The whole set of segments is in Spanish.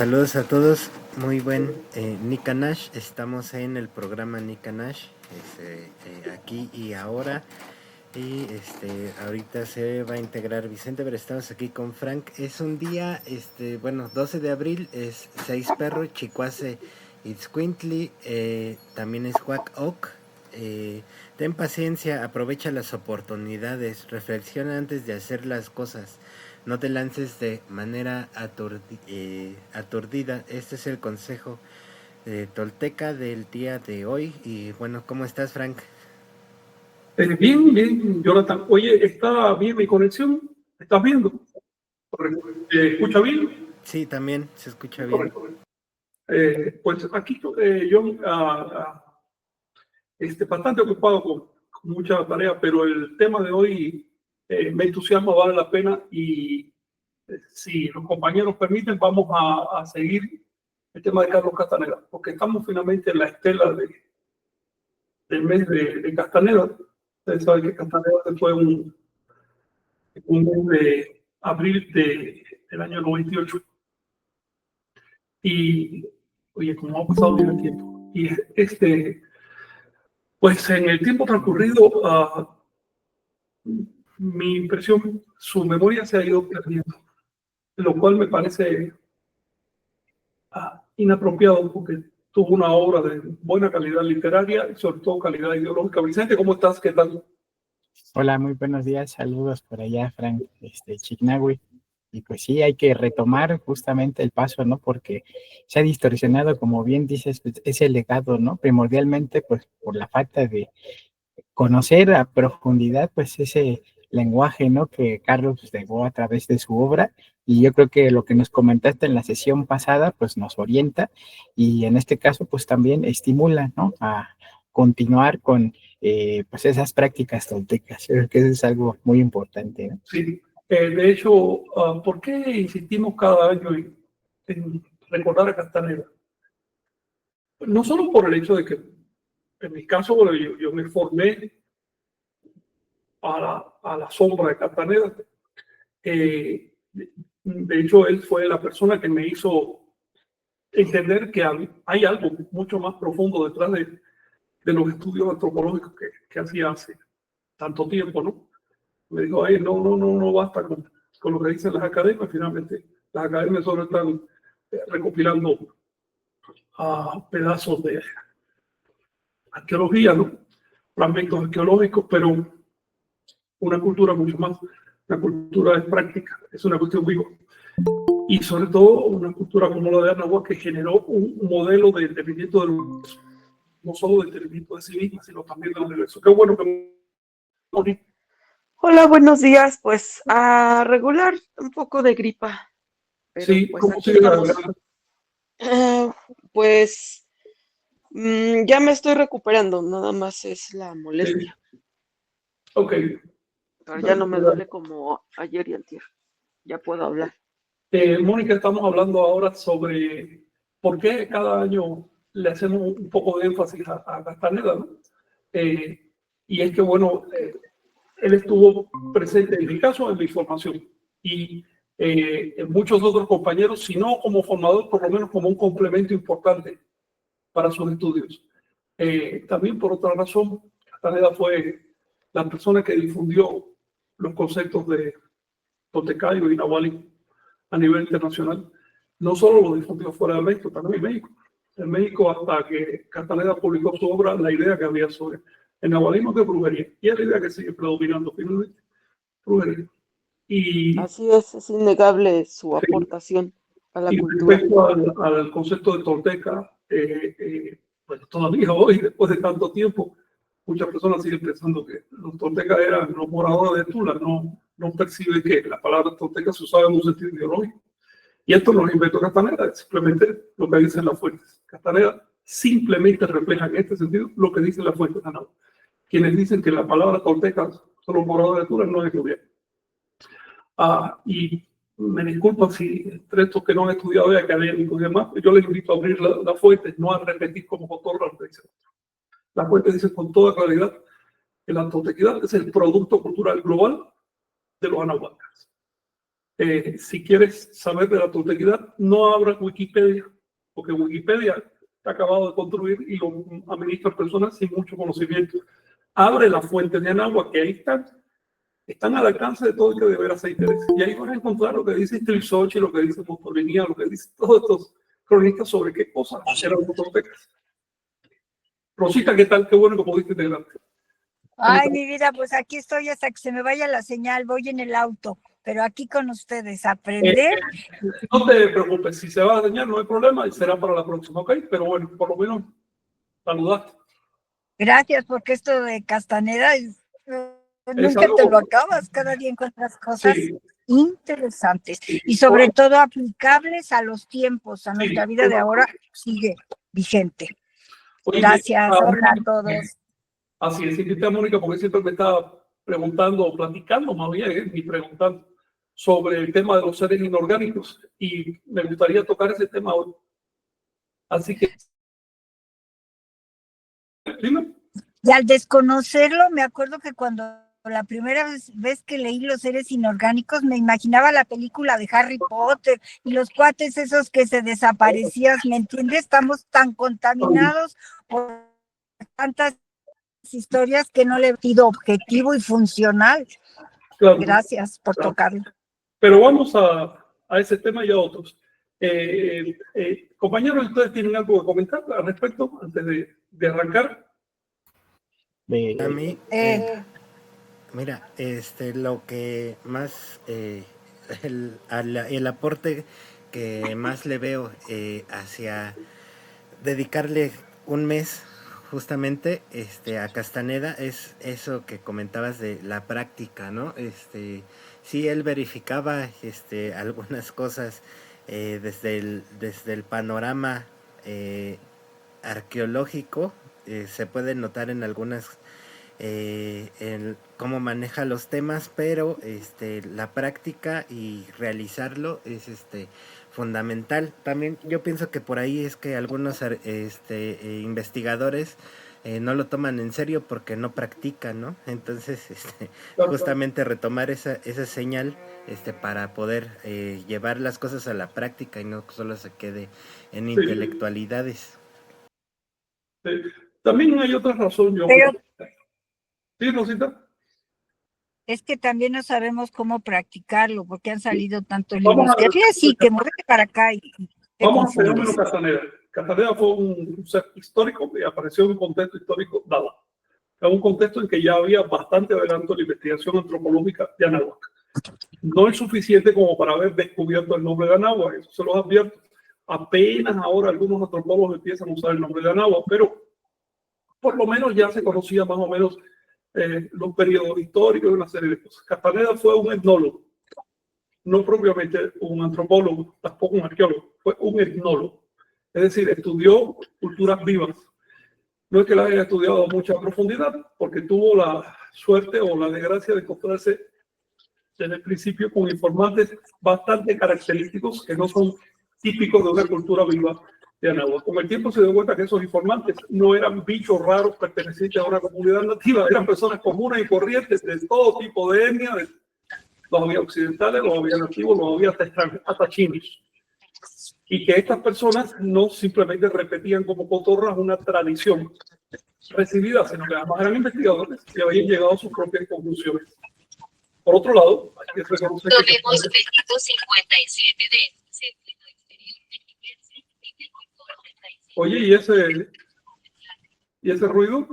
Saludos a todos, muy buen Nikanash. Estamos en el programa Nikanash, aquí y ahora. Y ahorita se va a integrar Vicente, pero estamos aquí con Frank. Es un día, 12 de abril, es 6 perro, Chicuase, Itzcuintli, también es Huac Oc. Ten paciencia, aprovecha las oportunidades, reflexiona antes de hacer las cosas. No te lances de manera aturdida. Este es el consejo tolteca del día de hoy. Y bueno, ¿cómo estás, Frank? Bien, bien, Jonathan. Oye, ¿está bien mi conexión? ¿Estás viendo? Correcto. ¿Escucha bien? Sí, también se escucha bien. Correcto. Pues aquí yo bastante ocupado con mucha tarea, pero el tema de hoy me entusiasma, vale la pena y si los compañeros permiten, vamos a seguir el tema de Carlos Castaneda, porque estamos finalmente en la estela del mes de Castaneda. Ustedes saben que Castaneda fue un mes de abril del año 98. Y, oye, como ha pasado bien el tiempo. Y pues en el tiempo transcurrido, mi impresión, su memoria se ha ido perdiendo, lo cual me parece inapropiado porque tuvo una obra de buena calidad literaria y sobre todo calidad ideológica. Vicente, ¿cómo estás? ¿Qué tal? Hola, muy buenos días, saludos por allá, Frank, Chignahui. Y pues sí, hay que retomar justamente el paso, ¿no? Porque se ha distorsionado, como bien dices, pues, ese legado, ¿no? Primordialmente, pues por la falta de conocer a profundidad, pues ese lenguaje, ¿no? Que Carlos legó a través de su obra. Y yo creo que lo que nos comentaste en la sesión pasada, pues nos orienta y en este caso, pues también estimula, ¿no? A continuar con pues esas prácticas toltecas. Creo que eso es algo muy importante, ¿no? Sí, de hecho, ¿por qué insistimos cada año en recordar a Castaneda? No solo por el hecho de que, en mi caso, bueno, yo me formé a la sombra de Castaneda. De hecho, él fue la persona que me hizo entender que hay algo mucho más profundo detrás de los estudios antropológicos que hacía hace tanto tiempo, ¿no? Me dijo, ay, no basta con lo que dicen las academias. Finalmente, las academias solo están recopilando pedazos de arqueología, ¿no? Fragmentos arqueológicos, pero una cultura mucho más. La cultura es práctica, es una cuestión viva. Y sobre todo una cultura como la de Anahuac que generó un modelo de entendimiento del universo, no solo de entendimiento de sí misma, sino también del universo. Qué bueno que... Hola, buenos días. Pues a regular, un poco de gripa, pero Sí, pues ¿cómo aquí sigue la estamos. Pues ya me estoy recuperando, nada más es la molestia. Ok. Pero ya no me duele como ayer y antier. Ya puedo hablar. Mónica, estamos hablando ahora sobre por qué cada año le hacemos un poco de énfasis a Castaneda, ¿no? Y es que, bueno, él estuvo presente en mi caso, en mi formación, y en muchos otros compañeros, si no como formador, por lo menos como un complemento importante para sus estudios. También por otra razón, Castaneda fue la persona que difundió los conceptos de Totecayo y Nahualí a nivel internacional. No solo lo difundió fuera de México, también en México. En México, hasta que Castaneda publicó su obra, la idea que había sobre el nahualismo de brujería, y es la idea que sigue predominando finalmente, brujería. Y, así es innegable su aportación a la cultura. Respecto al concepto de tolteca, pues todavía hoy, después de tanto tiempo, muchas personas siguen pensando que los toltecas eran los moradores de Tula, no percibe que la palabra tolteca se usaba en un sentido ideológico. Y esto no lo inventó Castaneda, es simplemente lo que dicen las fuentes. Castaneda simplemente refleja en este sentido lo que dicen las fuentes de Anáhuac. Quienes dicen que la palabra tolteca son los moradores de Tula no es bien. Y me disculpo si entre estos que no han estudiado de académicos y demás, yo les invito a abrir la fuente, no a repetir como Cotorra lo que dice. La fuente dice con toda claridad que la toltequidad es el producto cultural global de los anahuacas. Si quieres saber de la totalidad, no abras Wikipedia, porque Wikipedia está acabado de construir y lo administran personas sin mucho conocimiento. Abre la fuente de Anáhuac, que ahí están al alcance de todo el que de veras se interesa. Y ahí vas a encontrar lo que dice Tlisochi, lo que dice Motolinía, lo que dice todos estos cronistas sobre qué cosas eran los toltecas. Rosita, ¿qué tal? Qué bueno que pudiste integrarte. Ay, mi vida, pues aquí estoy hasta que se me vaya la señal, voy en el auto, pero aquí con ustedes, aprender. No te preocupes, si se va a dañar no hay problema y será para la próxima, ¿ok? Pero bueno, por lo menos saludaste. Gracias, porque esto de Castaneda nunca algo, te lo acabas, cada día encuentras cosas sí, interesantes sí. y sobre todo aplicables a los tiempos, a nuestra vida de ahora, sigue vigente. Oye, Gracias, hola a todos. Así es, invité a Mónica porque siempre me estaba preguntando, o platicando más bien, y preguntando sobre el tema de los seres inorgánicos y me gustaría tocar ese tema hoy. Así que, dime. Y al desconocerlo, me acuerdo que cuando la primera vez que leí Los seres inorgánicos, me imaginaba la película de Harry Potter y los cuates esos que se desaparecían, ¿me entiendes? Estamos tan contaminados por tantas historias que no le he sido objetivo y funcional. Claro. Gracias por tocarlo. Pero vamos a ese tema y a otros. Compañeros, ¿ustedes tienen algo que comentar al respecto antes de arrancar? A mí, mira, lo que más, el aporte que más le veo hacia dedicarle un mes justamente a Castaneda es eso que comentabas de la práctica, ¿no? Sí, él verificaba algunas cosas desde el panorama arqueológico. Se puede notar en algunas en cómo maneja los temas, pero la práctica y realizarlo es fundamental. También yo pienso que por ahí es que algunos investigadores no lo toman en serio porque no practican, ¿no? Entonces, justamente retomar esa señal para poder llevar las cosas a la práctica y no solo se quede en intelectualidades. Sí. También hay otra razón, yo creo. Sí, Rosita. Es que también no sabemos cómo practicarlo, porque han salido tantos libros que así, que muévete para acá y vamos al fenómeno Castaneda. Castaneda fue un ser histórico que apareció en un contexto histórico dado. En un contexto en que ya había bastante adelanto en la investigación antropológica de Anáhuac. No es suficiente como para haber descubierto el nombre de Anáhuac, eso se los advierto. Apenas ahora algunos antropólogos empiezan a usar el nombre de Anáhuac, pero por lo menos ya se conocía más o menos los periodos históricos y una serie de cosas. Castaneda fue un etnólogo, no propiamente un antropólogo, tampoco un arqueólogo, fue un etnólogo. Es decir, estudió culturas vivas. No es que la haya estudiado a mucha profundidad, porque tuvo la suerte o la desgracia de encontrarse desde el principio con informantes bastante característicos que no son típicos de una cultura viva de Anáhuac. Con el tiempo se dio cuenta que esos informantes no eran bichos raros pertenecientes a una comunidad nativa, eran personas comunes y corrientes de todo tipo de etnia. Los había occidentales, los había nativos, los había hasta chinos. Y que estas personas no simplemente repetían como cotorras una tradición recibida, sino que además eran investigadores y habían llegado a sus propias conclusiones. Por otro lado, hay que reconocer que... Oye, ¿y ese ruido?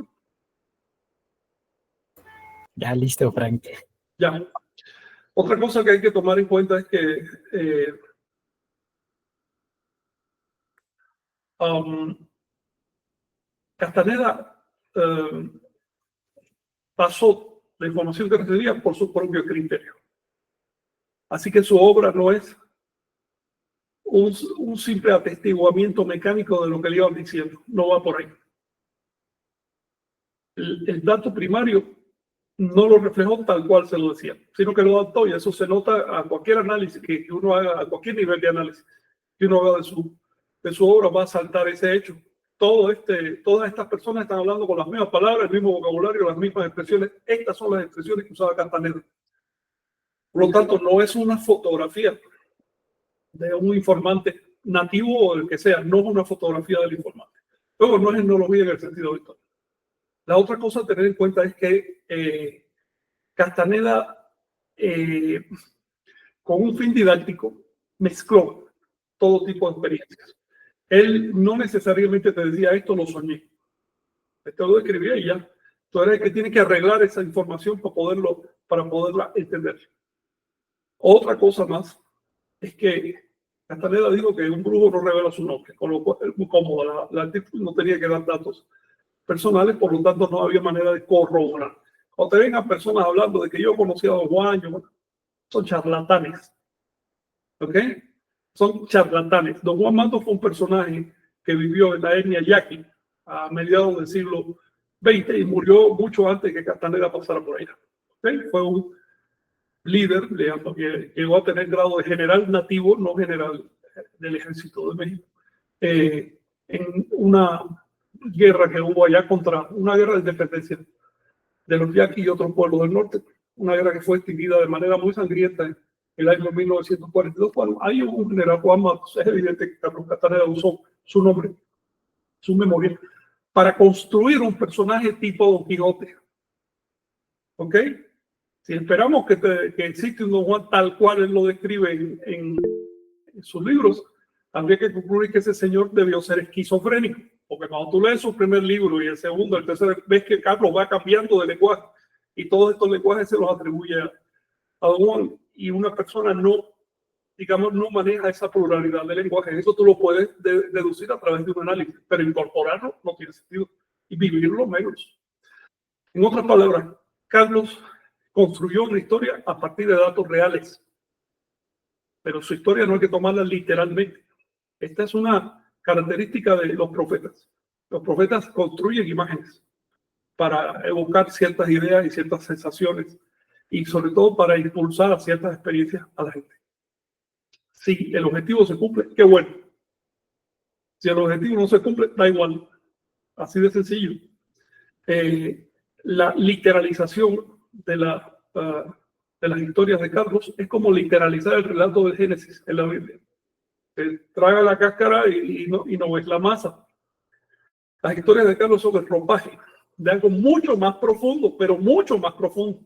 Ya listo, Frank. Ya. Otra cosa que hay que tomar en cuenta es que Castaneda pasó la información que recibía por su propio criterio. Así que su obra no es un simple atestiguamiento mecánico de lo que le iban diciendo. No va por ahí. El dato primario no lo reflejó tal cual se lo decía, sino que lo adaptó, y eso se nota a cualquier análisis que uno haga, a cualquier nivel de análisis que uno haga de su obra, va a saltar ese hecho. Todas estas personas están hablando con las mismas palabras, el mismo vocabulario, las mismas expresiones. Estas son las expresiones que usaba Castaneda. Por lo tanto, no es una fotografía de un informante nativo o el que sea, no es una fotografía del informante. Luego, no es etnología en el sentido habitual. La otra cosa a tener en cuenta es que Castaneda, con un fin didáctico, mezcló todo tipo de experiencias. Él no necesariamente te decía esto lo soñé, te lo describía y ya. Tú eres el que tiene que arreglar esa información para poderla entender. Otra cosa más es que Castaneda dijo que un brujo no revela su nombre, con lo cual es muy cómodo. La actitud no tenía que dar datos personales, por lo tanto no había manera de corroborar. O te vengan personas hablando de que yo conocía a Don Juan, son charlatanes, ¿ok? Son charlatanes. Don Juan Mato fue un personaje que vivió en la etnia yaqui a mediados del siglo XX y murió mucho antes que Castaneda pasara por allá. ¿Okay? Fue un líder, que llegó a tener grado de general nativo, no general del ejército de México, en una guerra que hubo allá una guerra de independencia de los yaquis y otros pueblos del norte, una guerra que fue extinguida de manera muy sangrienta en el año 1942, cuando hay un general Juan Matos, es evidente que Carlos Castaneda usó su nombre, su memoria, para construir un personaje tipo Don Quijote. ¿Ok? Si esperamos que existe un Don Juan tal cual él lo describe en sus libros, habría que concluir que ese señor debió ser esquizofrénico, porque cuando tú lees su primer libro y el segundo, el tercero, ves que Carlos va cambiando de lenguaje y todos estos lenguajes se los atribuye a Don Juan, y una persona no, digamos, no maneja esa pluralidad de lenguajes. Eso tú lo puedes deducir a través de un análisis, pero incorporarlo no tiene sentido y vivirlo menos. En otras palabras, Carlos construyó una historia a partir de datos reales, pero su historia no hay que tomarla literalmente. Esta es una característica de los profetas. Los profetas construyen imágenes para evocar ciertas ideas y ciertas sensaciones y sobre todo para impulsar a ciertas experiencias a la gente. Si el objetivo se cumple, qué bueno. Si el objetivo no se cumple, da igual. Así de sencillo. La literalización de las historias de Carlos es como literalizar el relato del Génesis en la Biblia. Traga la cáscara y no ves la masa. Las historias de Carlos son el ropaje de algo mucho más profundo, pero mucho más profundo.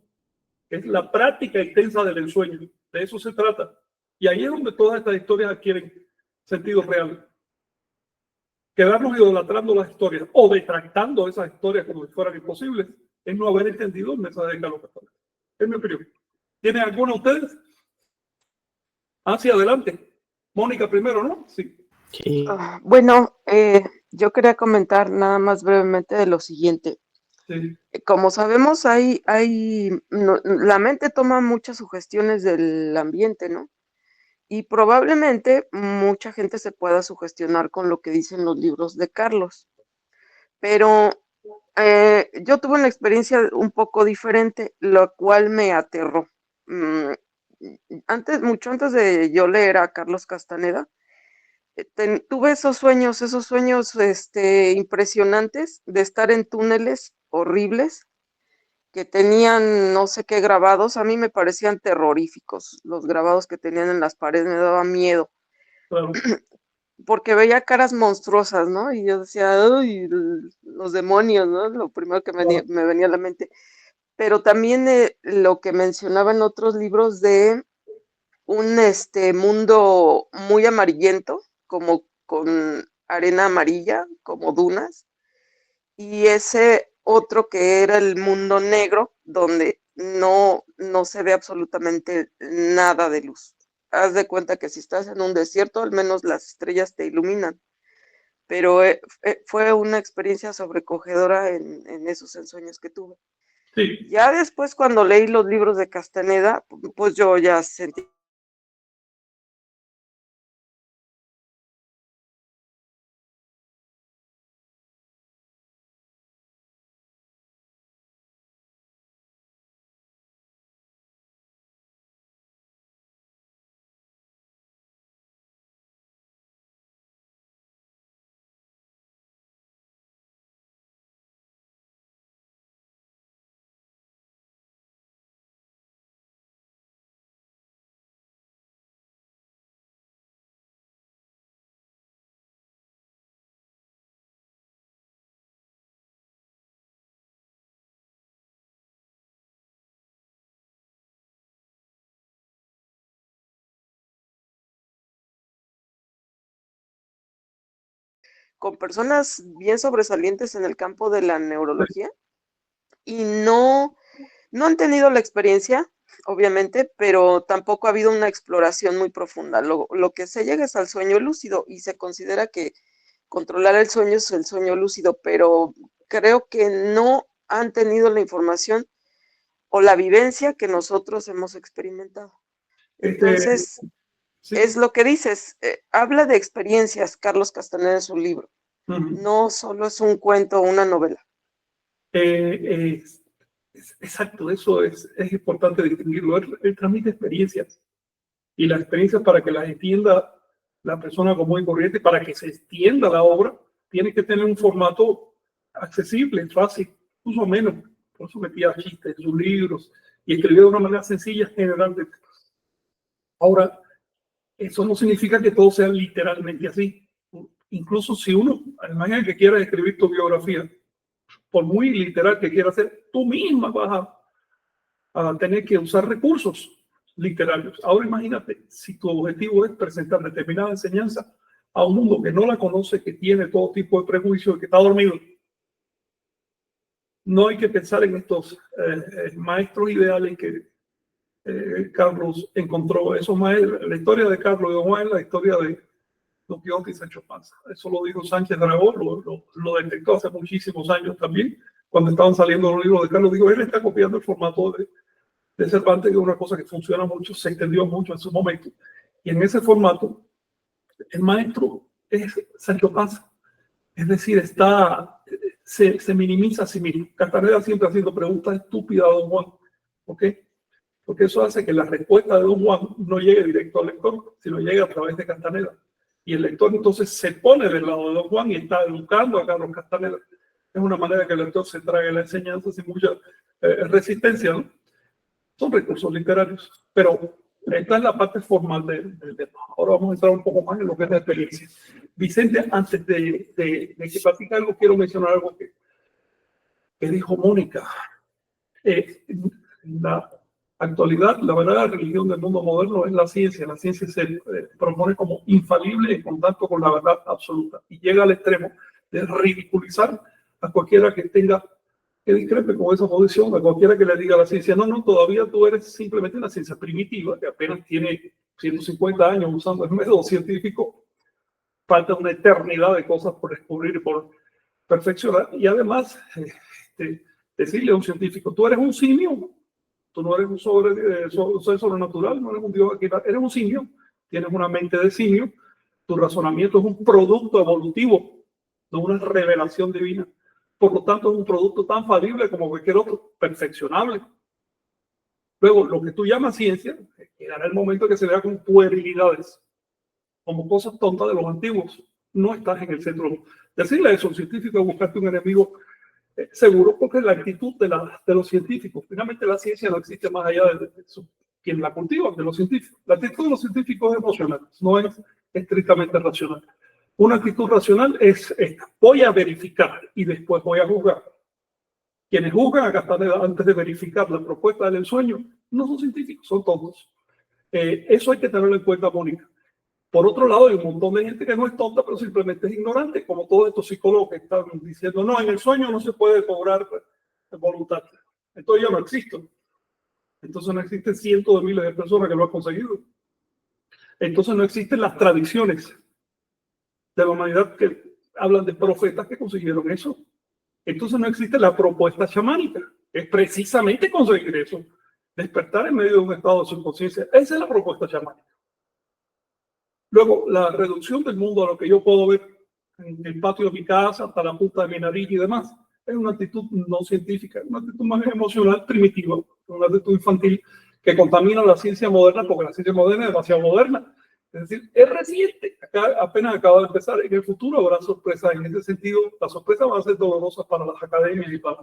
Es la práctica intensa del ensueño. De eso se trata. Y ahí es donde todas estas historias adquieren sentido real. Quedarnos idolatrando las historias o detractando esas historias como si fueran imposibles es no haber entendido el mensaje de Carlos Castaneda. Es mi opinión. ¿Tienen alguno de ustedes? Hacia adelante. Mónica primero, ¿no? Sí. Sí. Bueno, yo quería comentar nada más brevemente de lo siguiente. Sí. Como sabemos, la mente toma muchas sugestiones del ambiente, ¿no? Y probablemente mucha gente se pueda sugestionar con lo que dicen los libros de Carlos. Pero yo tuve una experiencia un poco diferente, lo cual me aterró. Mm, mucho antes de yo leer a Carlos Castaneda, tuve esos sueños impresionantes de estar en túneles horribles que tenían no sé qué grabados. A mí me parecían terroríficos los grabados que tenían en las paredes, me daba miedo. Claro. Porque veía caras monstruosas, ¿no? Y yo decía, uy, los demonios, ¿no? Lo primero que me venía a la mente. Pero también lo que mencionaba en otros libros de un mundo muy amarillento, como con arena amarilla, como dunas, y ese otro que era el mundo negro, donde no se ve absolutamente nada de luz. Haz de cuenta que si estás en un desierto, al menos las estrellas te iluminan. Pero fue una experiencia sobrecogedora en esos ensueños que tuve. Sí. Ya después, cuando leí los libros de Castaneda, pues yo ya sentí con personas bien sobresalientes en el campo de la neurología y no han tenido la experiencia, obviamente, pero tampoco ha habido una exploración muy profunda. Lo que se llega es al sueño lúcido y se considera que controlar el sueño es el sueño lúcido, pero creo que no han tenido la información o la vivencia que nosotros hemos experimentado. Entonces, Sí. es lo que dices, habla de experiencias, Carlos Castaneda, en su libro. No solo es un cuento o una novela. Exacto, eso es importante distinguirlo. Él transmite experiencias y las experiencias, para que las entienda la persona común y corriente, para que se extienda la obra, tiene que tener un formato accesible, fácil, incluso menos. Por eso metía chistes en sus libros y escribía de una manera sencilla, general. Ahora, eso no significa que todo sea literalmente así. Incluso si uno, imagina que quieras escribir tu biografía, por muy literal que quieras hacer, tú misma vas a tener que usar recursos literarios. Ahora imagínate, si tu objetivo es presentar determinada enseñanza a un mundo que no la conoce, que tiene todo tipo de prejuicios, que está dormido, no hay que pensar en estos maestros ideales que Carlos encontró. Esos maestros, la historia de Carlos y Don Juan es la historia de Don Quijote y Sancho Panza. Eso lo dijo Sánchez Dragó, lo detectó hace muchísimos años también, cuando estaban saliendo los libros de Carlos. Digo, él está copiando el formato de Cervantes, que es una cosa que funciona mucho, se entendió mucho en su momento. Y en ese formato, el maestro es Sancho Panza. Es decir, se minimiza a sí mismo. Castaneda siempre haciendo preguntas estúpidas a Don Juan. ¿Ok? Porque eso hace que la respuesta de Don Juan no llegue directo al lector, sino llegue a través de Castaneda. Y el lector entonces se pone del lado de Don Juan y está educando a Carlos Castaneda. Es una manera que el lector se trague la enseñanza sin mucha resistencia, ¿no? Son recursos literarios, pero esta es la parte formal del tema. Ahora vamos a entrar un poco más en lo que es la experiencia. Vicente, antes de que platique algo, quiero mencionar algo que dijo Mónica. En la actualidad, la verdadera religión del mundo moderno es la ciencia. La ciencia se propone como infalible en contacto con la verdad absoluta y llega al extremo de ridiculizar a cualquiera que discrepe con esa posición, a cualquiera que le diga a la ciencia, no, todavía tú eres simplemente una ciencia primitiva que apenas tiene 150 años usando el método científico. Falta una eternidad de cosas por descubrir y por perfeccionar. Y además, decirle a un científico, tú eres un simio, tú no eres un ser sobrenatural, no eres un dios, eres un simio, tienes una mente de simio, tu razonamiento es un producto evolutivo, no una revelación divina. Por lo tanto, es un producto tan falible como cualquier otro, perfeccionable. Luego, lo que tú llamas ciencia, llegará el momento que se vea como puerilidades, como cosas tontas de los antiguos. No estás en el centro. Decirle eso a un científico es buscarte un enemigo seguro, porque es la actitud de los científicos. Finalmente, la ciencia no existe más allá de eso. Quien la cultiva, de los científicos. La actitud de los científicos es emocional, no es estrictamente racional. Una actitud racional es esta: voy a verificar y después voy a juzgar. Quienes juzgan a Castaneda antes de verificar la propuesta del ensueño no son científicos, son tontos. Eso hay que tenerlo en cuenta, Mónica. Por otro lado, hay un montón de gente que no es tonta, pero simplemente es ignorante, como todos estos psicólogos que están diciendo, no, en el sueño no se puede cobrar voluntad. Entonces ya no existen. Entonces no existen cientos de miles de personas que lo han conseguido. Entonces no existen las tradiciones de la humanidad que hablan de profetas que consiguieron eso. Entonces no existe la propuesta chamánica. Es precisamente conseguir eso. Despertar en medio de un estado de subconsciencia. Esa es la propuesta chamánica. Luego, la reducción del mundo a lo que yo puedo ver en el patio de mi casa, hasta la punta de mi nariz y demás, es una actitud no científica, una actitud más emocional, primitiva, una actitud infantil que contamina la ciencia moderna, porque la ciencia moderna es demasiado moderna. Es decir, es reciente, apenas acaba de empezar. En el futuro habrá sorpresas en ese sentido. Las sorpresas van a ser dolorosas para las academias y para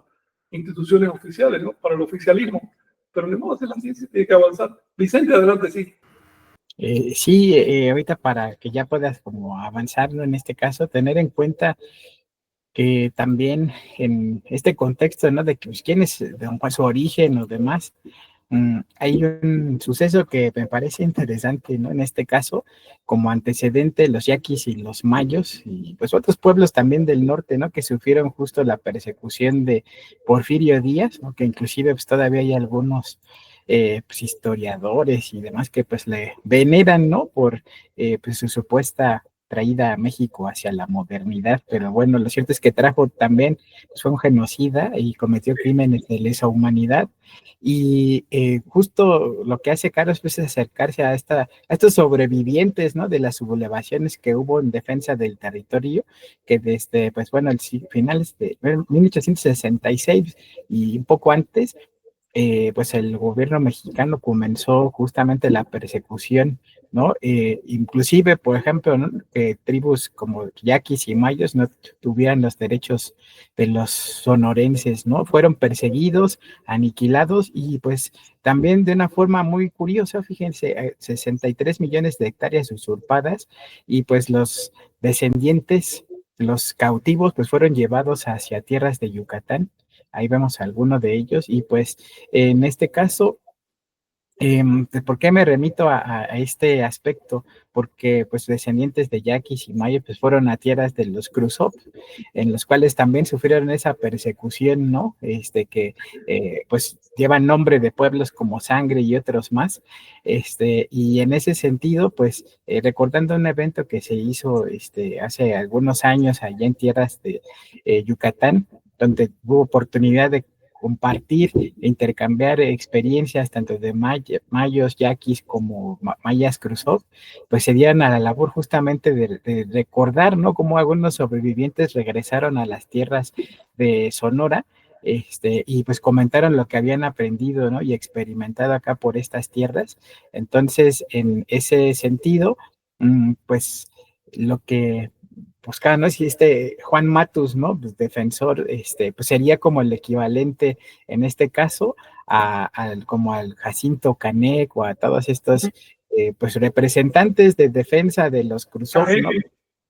instituciones oficiales, ¿no? Para el oficialismo. Pero de modo que la ciencia tiene que avanzar. Vicente, adelante, sí. Sí, ahorita para que ya puedas como avanzar, ¿no? En este caso, tener en cuenta que también en este contexto, ¿no? De que pues, quién es su origen o demás, Hay un suceso que me parece interesante, ¿no? En este caso, como antecedente, los yaquis y los mayos, y pues otros pueblos también del norte, ¿no? Que sufrieron justo la persecución de Porfirio Díaz, ¿no? Que inclusive pues, todavía hay algunos pues, historiadores y demás que pues le veneran, ¿no? Por pues, su supuesta traída a México hacia la modernidad, pero bueno, lo cierto es que trajo también, pues, fue un genocida y cometió crímenes de lesa humanidad. Y justo lo que hace Carlos pues, es acercarse a estos sobrevivientes, ¿no? De las sublevaciones que hubo en defensa del territorio, que desde, pues bueno, finales de 1866 y un poco antes, pues el gobierno mexicano comenzó justamente la persecución, ¿no? Inclusive, por ejemplo, ¿no? Tribus como yaquis y mayos no tuvieran los derechos de los sonorenses, ¿no? Fueron perseguidos, aniquilados y pues también de una forma muy curiosa, fíjense, 63 millones de hectáreas usurpadas y pues los descendientes, los cautivos, pues fueron llevados hacia tierras de Yucatán. Ahí vemos algunos de ellos y pues en este caso, ¿por qué me remito a este aspecto? Porque pues descendientes de yaquis y mayas pues fueron a tierras de los Cruzop, en los cuales también sufrieron esa persecución, ¿no? Que pues llevan nombre de pueblos como Sangre y otros más. Y en ese sentido, pues recordando un evento que se hizo hace algunos años allá en tierras de Yucatán, donde hubo oportunidad de compartir e intercambiar experiencias tanto de mayos, yaquis como mayas cruzó, pues se dieron a la labor justamente de recordar, ¿no? Cómo algunos sobrevivientes regresaron a las tierras de Sonora, y pues comentaron lo que habían aprendido, ¿no? Y experimentado acá por estas tierras. Entonces, en ese sentido, pues lo que buscaba, ¿no? Si Juan Matus, ¿no? Pues defensor, pues sería como el equivalente en este caso como al Jacinto Canek o a todos estos pues representantes de defensa de los Cruzov, ¿no?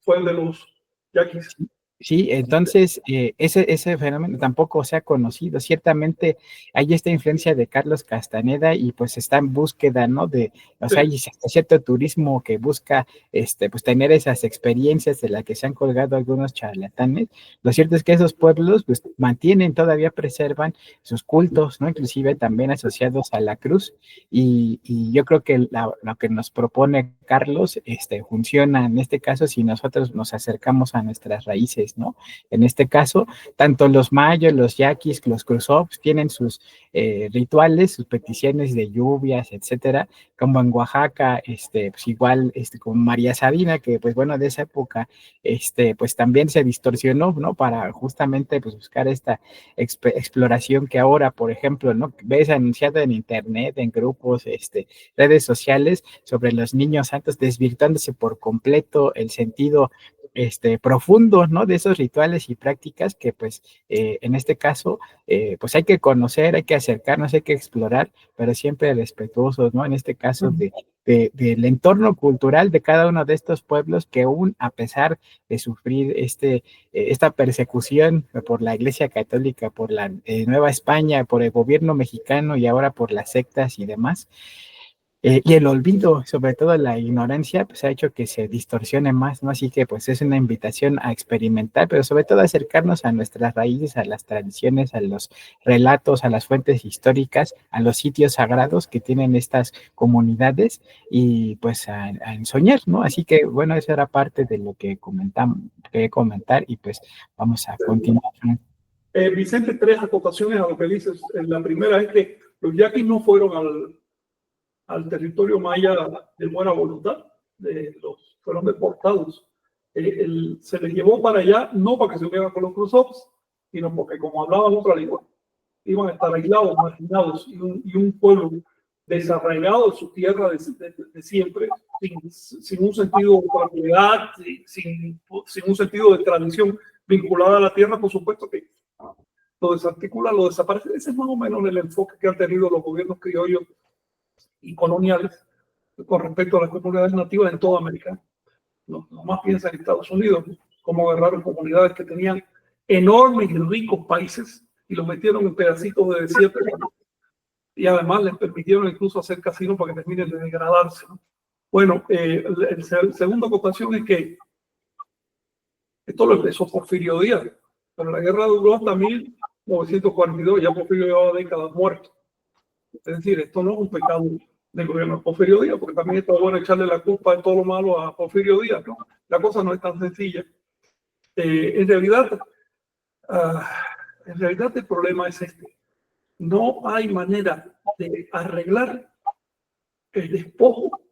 Fue el de los yaquis. Sí, entonces ese fenómeno tampoco se ha conocido. Ciertamente hay esta influencia de Carlos Castaneda y pues está en búsqueda, ¿no? O sea, hay cierto turismo que busca pues tener esas experiencias de las que se han colgado algunos charlatanes. Lo cierto es que esos pueblos pues mantienen, todavía preservan sus cultos, ¿no? Inclusive también asociados a la cruz. Y yo creo que lo que nos propone Carlos funciona en este caso si nosotros nos acercamos a nuestras raíces, ¿no? En este caso, tanto los mayos, los yaquis, los cruzovs tienen sus rituales, sus peticiones de lluvias, etcétera, como en Oaxaca, pues igual, con María Sabina, que pues bueno, de esa época, pues también se distorsionó, ¿no? Para justamente pues buscar esta exploración que ahora, por ejemplo, ¿no? Ves anunciado en internet, en grupos, redes sociales sobre los niños santos, desvirtuándose por completo el sentido profundo, ¿no? De esos rituales y prácticas que, pues, en este caso, pues hay que conocer, hay que acercarnos, hay que explorar, pero siempre respetuosos, ¿no? En este caso del entorno cultural de cada uno de estos pueblos que aún a pesar de sufrir esta persecución por la Iglesia Católica, por la Nueva España, por el gobierno mexicano y ahora por las sectas y demás, y el olvido, sobre todo la ignorancia, pues ha hecho que se distorsione más, ¿no? Así que pues es una invitación a experimentar, pero sobre todo a acercarnos a nuestras raíces, a las tradiciones, a los relatos, a las fuentes históricas, a los sitios sagrados que tienen estas comunidades y pues a ensoñar, ¿no? Así que bueno, eso era parte de lo que quería comentar y pues vamos a continuar. Vicente, 3 acotaciones a lo que dices. La primera es que los yaquis no fueron al territorio maya de buena voluntad, fueron deportados. Se les llevó para allá, no para que se unieran con los cruzovs, sino porque como hablaban otra lengua, iban a estar aislados, marginados, y un pueblo desarraigado de su tierra de siempre, sin un sentido de propiedad, sin un sentido de tradición vinculada a la tierra, por supuesto que lo desarticula, lo desaparece. Ese es más o menos el enfoque que han tenido los gobiernos criollos y coloniales con respecto a las comunidades nativas en toda América. No más piensa en Estados Unidos, cómo agarraron comunidades que tenían enormes y ricos países y los metieron en pedacitos de desierto y además les permitieron incluso hacer casinos para que terminen de degradarse, ¿no? Bueno, la segunda acotación es que esto lo empezó Porfirio Díaz, pero la guerra duró hasta 1942, ya Porfirio llevaba décadas muerto. Es decir, esto no es un pecado del gobierno de Porfirio Díaz, porque también está bueno echarle la culpa de todo lo malo a Porfirio Díaz, ¿no? La cosa no es tan sencilla. En realidad el problema es este. No hay manera de arreglar el despojo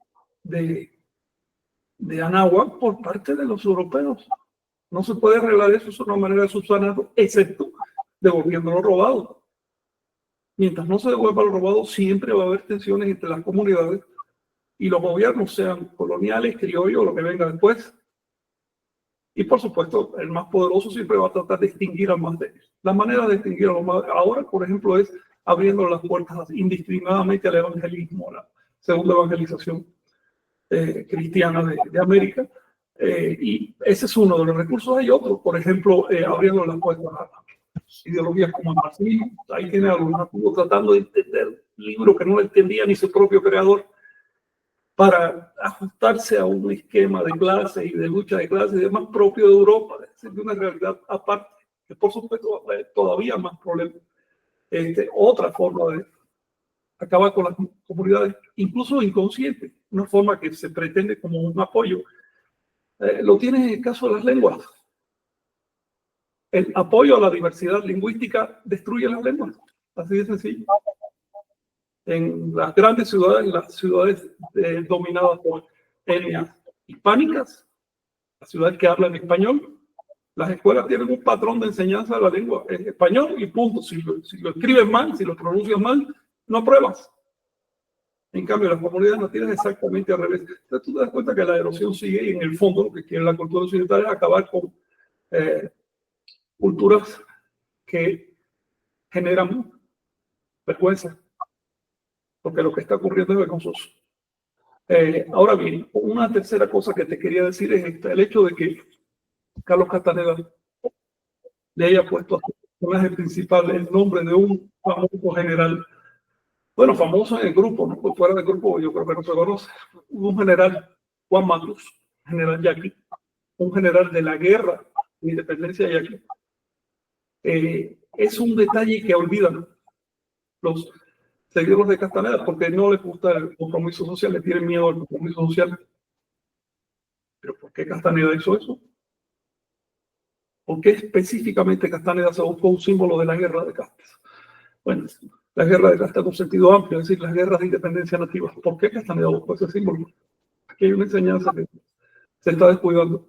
de Anáhuac por parte de los europeos. No se puede arreglar eso, es una manera de subsanarlo, excepto devolviendo lo robado. Mientras no se devuelva lo robado, siempre va a haber tensiones entre las comunidades y los gobiernos, sean coloniales, criollos o lo que venga después. Y por supuesto, el más poderoso siempre va a tratar de extinguir al más débil. La manera de extinguir a los más ahora, por ejemplo, es abriendo las puertas indiscriminadamente al evangelismo, a la segunda evangelización cristiana de América. Y ese es uno de los recursos. Hay otros, por ejemplo, abriendo las puertas a ideologías como el marxismo. Ahí tiene algunos tratando de entender libros que no entendía ni su propio creador, para ajustarse a un esquema de clase y de lucha de clase y demás propio de Europa, es decir, de una realidad aparte, que por supuesto es todavía más problema. Otra forma de acabar con las comunidades, incluso inconsciente, una forma que se pretende como un apoyo. Lo tiene en el caso de las lenguas. El apoyo a la diversidad lingüística destruye las lenguas, así de sencillo. En las grandes ciudades, las ciudades dominadas por etnias hispánicas, las ciudades que hablan español, las escuelas tienen un patrón de enseñanza de la lengua en español y punto. Si lo escribes mal, si lo pronuncias mal, no apruebas. En cambio, las comunidades no tienen exactamente al revés. Entonces tú te das cuenta que la erosión sigue y en el fondo lo que quiere la cultura occidental es acabar con culturas que generan vergüenza, porque lo que está ocurriendo es vergonzoso. Ahora bien, una tercera cosa que te quería decir es el hecho de que Carlos Castaneda le haya puesto a su personaje principal el nombre de un famoso general. Bueno, famoso en el grupo, ¿no? Pues fuera del grupo yo creo que no se conoce. Un general, Juan Matus, general Yaqui, un general de la guerra de independencia de Yaqui. Es un detalle que olvidan los seguidores de Castaneda, porque no les gusta el compromiso social, le tienen miedo al compromiso social. ¿Pero por qué Castaneda hizo eso? ¿Por qué específicamente Castaneda se buscó un símbolo de la guerra de castas? Bueno, la guerra de castas en un sentido amplio, es decir, las guerras de independencia nativas. ¿Por qué Castaneda buscó ese símbolo? Aquí hay una enseñanza que se está descuidando.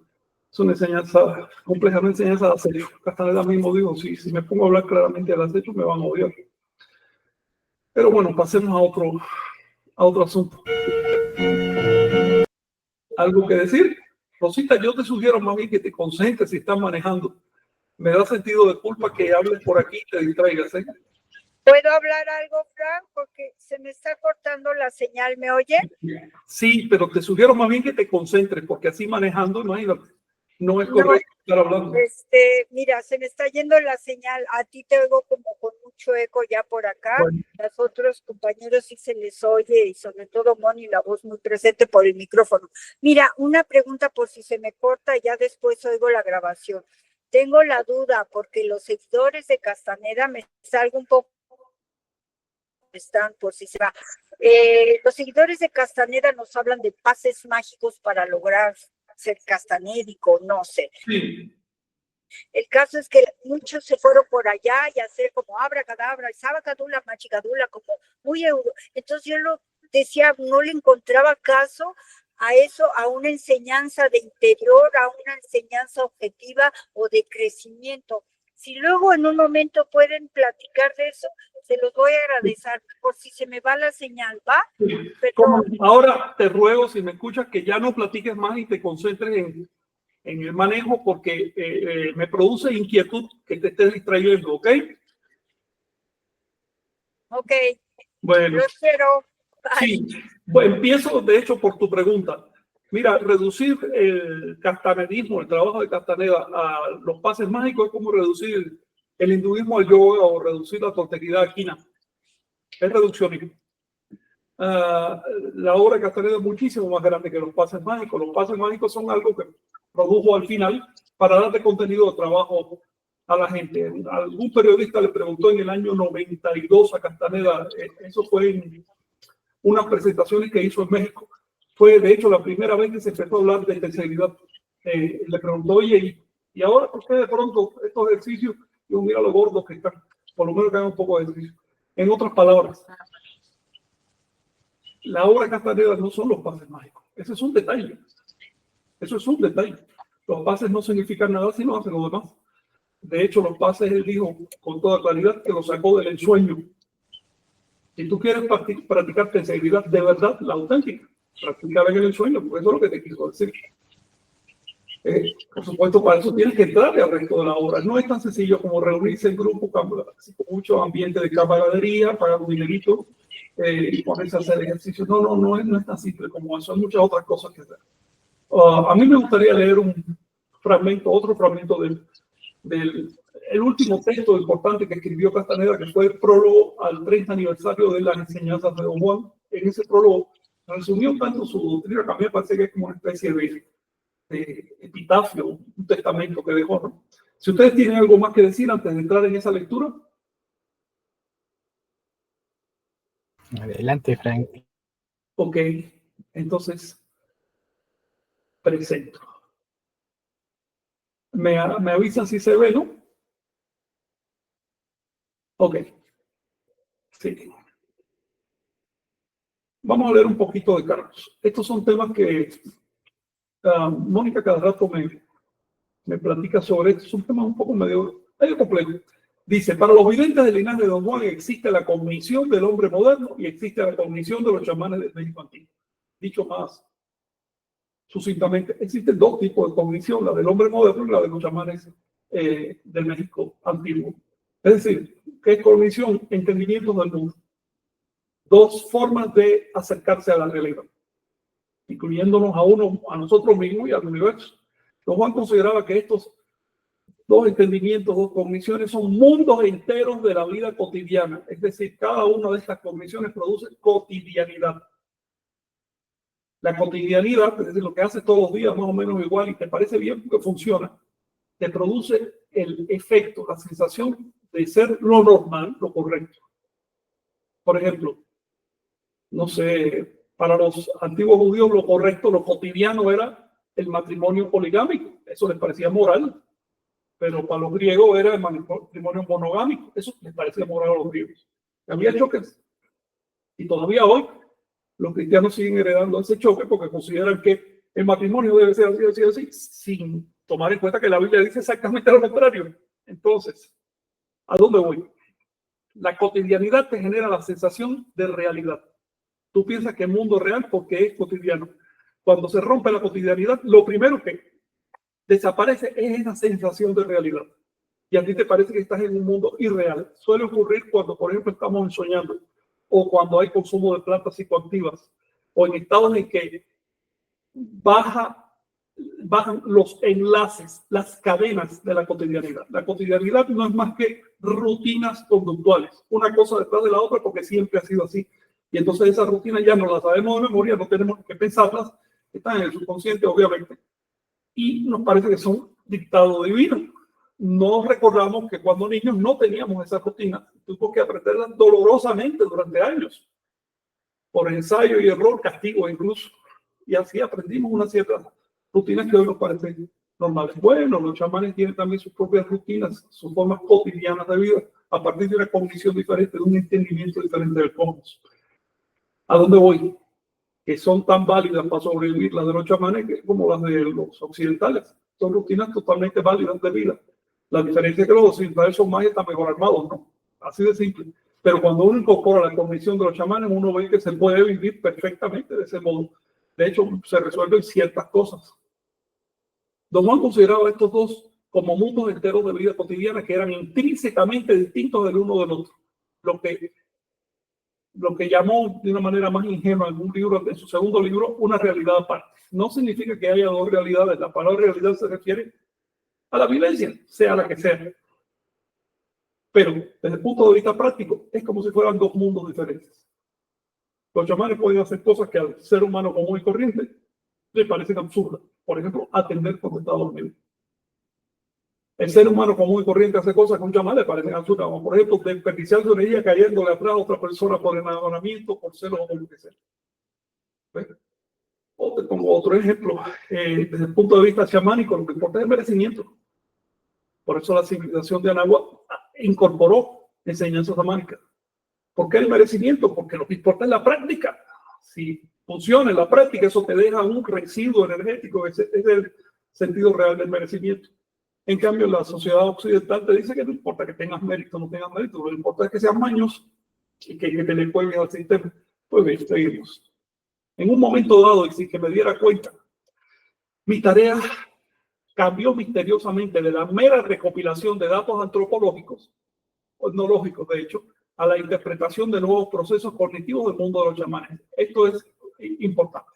Es una enseñanza compleja, una enseñanza de acecho. Castaneda mismo dijo, si me pongo a hablar claramente del acecho, me van a odiar. Pero bueno, pasemos a otro asunto. ¿Algo que decir? Rosita, yo te sugiero más bien que te concentres si estás manejando. Me da sentido de culpa que hables por aquí y te distraigas, ¿eh? ¿Puedo hablar algo, Frank? Porque se me está cortando la señal, ¿me oye? Sí, pero te sugiero más bien que te concentres, porque así manejando, imagínate, no es correcto estar hablando. Mira, se me está yendo la señal. A ti te oigo como con mucho eco ya por acá. Bueno. Los otros compañeros sí se les oye y sobre todo Moni, la voz muy presente por el micrófono. Mira, una pregunta por si se me corta, ya después oigo la grabación. Tengo la duda porque los seguidores de Castaneda me salgo un poco. Están por si se va. Los seguidores de Castaneda nos hablan de pases mágicos para lograr ser castanédico, no sé. Sí. El caso es que muchos se fueron por allá y hacer como abracadabra, y sabacadula, machicadula, como muy euro. Entonces yo lo decía, no le encontraba caso a eso, a una enseñanza de interior, a una enseñanza objetiva o de crecimiento. Si luego en un momento pueden platicar de eso, se los voy a agradecer. Por si se me va la señal, ¿va? Como ahora te ruego, si me escuchas, que ya no platiques más y te concentres en el manejo, porque me produce inquietud que te estés distrayendo, ¿ok? Ok. Bueno. Lo espero. Bye. Sí, bueno, empiezo de hecho por tu pregunta. Mira, reducir el castanedismo, el trabajo de Castaneda a los pases mágicos es como reducir el hinduismo al yoga o reducir la tortequidad aquina. es reduccionismo. La obra de Castaneda es muchísimo más grande que los pases mágicos. Los pases mágicos son algo que produjo al final para darle contenido de trabajo a la gente. Algún periodista le preguntó en el año 92 a Castaneda, eso fue en unas presentaciones que hizo en México. Fue de hecho la primera vez que se empezó a hablar de terceridad. Le preguntó, oye, ¿y ahora por qué de pronto estos ejercicios? Yo mira lo gordos que están, por lo menos que hagan un poco de ejercicio. En otras palabras, la obra de Castaneda no son los pases mágicos. Ese es un detalle. Eso es un detalle. Los pases no significan nada si no hacen lo demás. De hecho, los pases, él dijo con toda claridad que los sacó del ensueño. Si tú quieres practicar terceridad de verdad, la auténtica, practicar en el ensueño, porque eso es lo que te quiso decir. Por supuesto, para eso tienes que entrarle al resto de la obra. No es tan sencillo como reunirse en grupo, así con mucho ambiente de camaradería, pagar un dinerito y ponerse a hacer ejercicio. No es tan simple como eso. Hay muchas otras cosas que hacer. A mí me gustaría leer otro fragmento del último texto importante que escribió Castaneda, que fue el prólogo al 30 aniversario de las enseñanzas de Don Juan. En ese prólogo resumió tanto su doctrina que a mí me parece que es como una especie de epitafio, un testamento que dejó, ¿no? Si ustedes tienen algo más que decir antes de entrar en esa lectura. Adelante, Frank. Ok, entonces presento. Me avisan si se ve, ¿no? Ok. Sí. Vamos a leer un poquito de Carlos. Estos son temas que Mónica cada rato me platica sobre esto. Es un tema un poco medio complejo. Dice, para los videntes del linaje de Don Juan existe la cognición del hombre moderno y existe la cognición de los chamanes del México antiguo. Dicho más sucintamente, existen dos tipos de cognición, la del hombre moderno y la de los chamanes del México antiguo. Es decir, ¿qué es cognición? Entendimientos del mundo. Dos formas de acercarse a la realidad, incluyéndonos a nosotros mismos y al universo. Don Juan consideraba que estos dos entendimientos, dos cogniciones, son mundos enteros de la vida cotidiana. Es decir, cada una de estas cogniciones produce cotidianidad. La cotidianidad, es decir, lo que haces todos los días más o menos igual y te parece bien porque funciona, te produce el efecto, la sensación de ser lo normal, lo correcto. Por ejemplo, no sé, para los antiguos judíos lo correcto, lo cotidiano era el matrimonio poligámico. Eso les parecía moral. Pero para los griegos era el matrimonio monogámico. Eso les parecía moral a los griegos. Había choques. Y todavía hoy los cristianos siguen heredando ese choque porque consideran que el matrimonio debe ser así, así, así, sin tomar en cuenta que la Biblia dice exactamente lo contrario. Entonces, ¿a dónde voy? La cotidianidad te genera la sensación de realidad. Tú piensas que el mundo es real porque es cotidiano. Cuando se rompe la cotidianidad, lo primero que desaparece es esa sensación de realidad. Y a ti te parece que estás en un mundo irreal. Suele ocurrir cuando, por ejemplo, estamos soñando o cuando hay consumo de plantas psicoactivas o en estados en que bajan los enlaces, las cadenas de la cotidianidad. La cotidianidad no es más que rutinas conductuales, una cosa detrás de la otra porque siempre ha sido así. Y entonces esas rutinas ya no las sabemos de memoria, no tenemos que pensarlas, están en el subconsciente obviamente. Y nos parece que son dictado divino. No recordamos que cuando niños no teníamos esa rutina, tuvimos que aprenderlas dolorosamente durante años, por ensayo y error, castigo incluso. Y así aprendimos unas ciertas rutinas que hoy nos parecen normales. Bueno, los chamanes tienen también sus propias rutinas, sus formas cotidianas de vida, a partir de una cognición diferente, de un entendimiento diferente del cosmos. ¿A dónde voy? Que son tan válidas para sobrevivir las de los chamanes como las de los occidentales. Son rutinas totalmente válidas de vida. La diferencia es que los occidentales son más y están mejor armados, ¿no? Así de simple. Pero cuando uno incorpora la cognición de los chamanes, uno ve que se puede vivir perfectamente de ese modo. De hecho, se resuelven ciertas cosas. Don Juan consideraba estos dos como mundos enteros de vida cotidiana que eran intrínsecamente distintos del uno del otro. Lo que llamó de una manera más ingenua en un libro, en su segundo libro, una realidad aparte. No significa que haya dos realidades. La palabra realidad se refiere a la vivencia, sea la que sea. Pero desde el punto de vista práctico, es como si fueran dos mundos diferentes. Los chamanes pueden hacer cosas que al ser humano común y corriente le parecen absurdas. Por ejemplo, atender cuando está dormido. El ser humano común y corriente hace cosas que a un chamán le parecen absurdas, como por ejemplo desperdiciar su energía cayéndole atrás a otra persona por enamoramiento, por celos o lo que sea. ¿Ves? O te pongo otro ejemplo, desde el punto de vista chamánico, lo que importa es el merecimiento. Por eso la civilización de Anáhuac incorporó enseñanzas chamánicas. ¿Por qué el merecimiento? Porque lo que importa es la práctica. Si funciona en la práctica, eso te deja un residuo energético. Ese es el sentido real del merecimiento. En cambio, la sociedad occidental te dice que no importa que tengas mérito o no tengas mérito, lo que importa es que seas mañoso y que te le cuelgues al sistema. Pues bien, seguimos. En un momento dado, y sin que me diera cuenta, mi tarea cambió misteriosamente de la mera recopilación de datos antropológicos, o etnológicos de hecho, a la interpretación de nuevos procesos cognitivos del mundo de los chamanes. Esto es importante.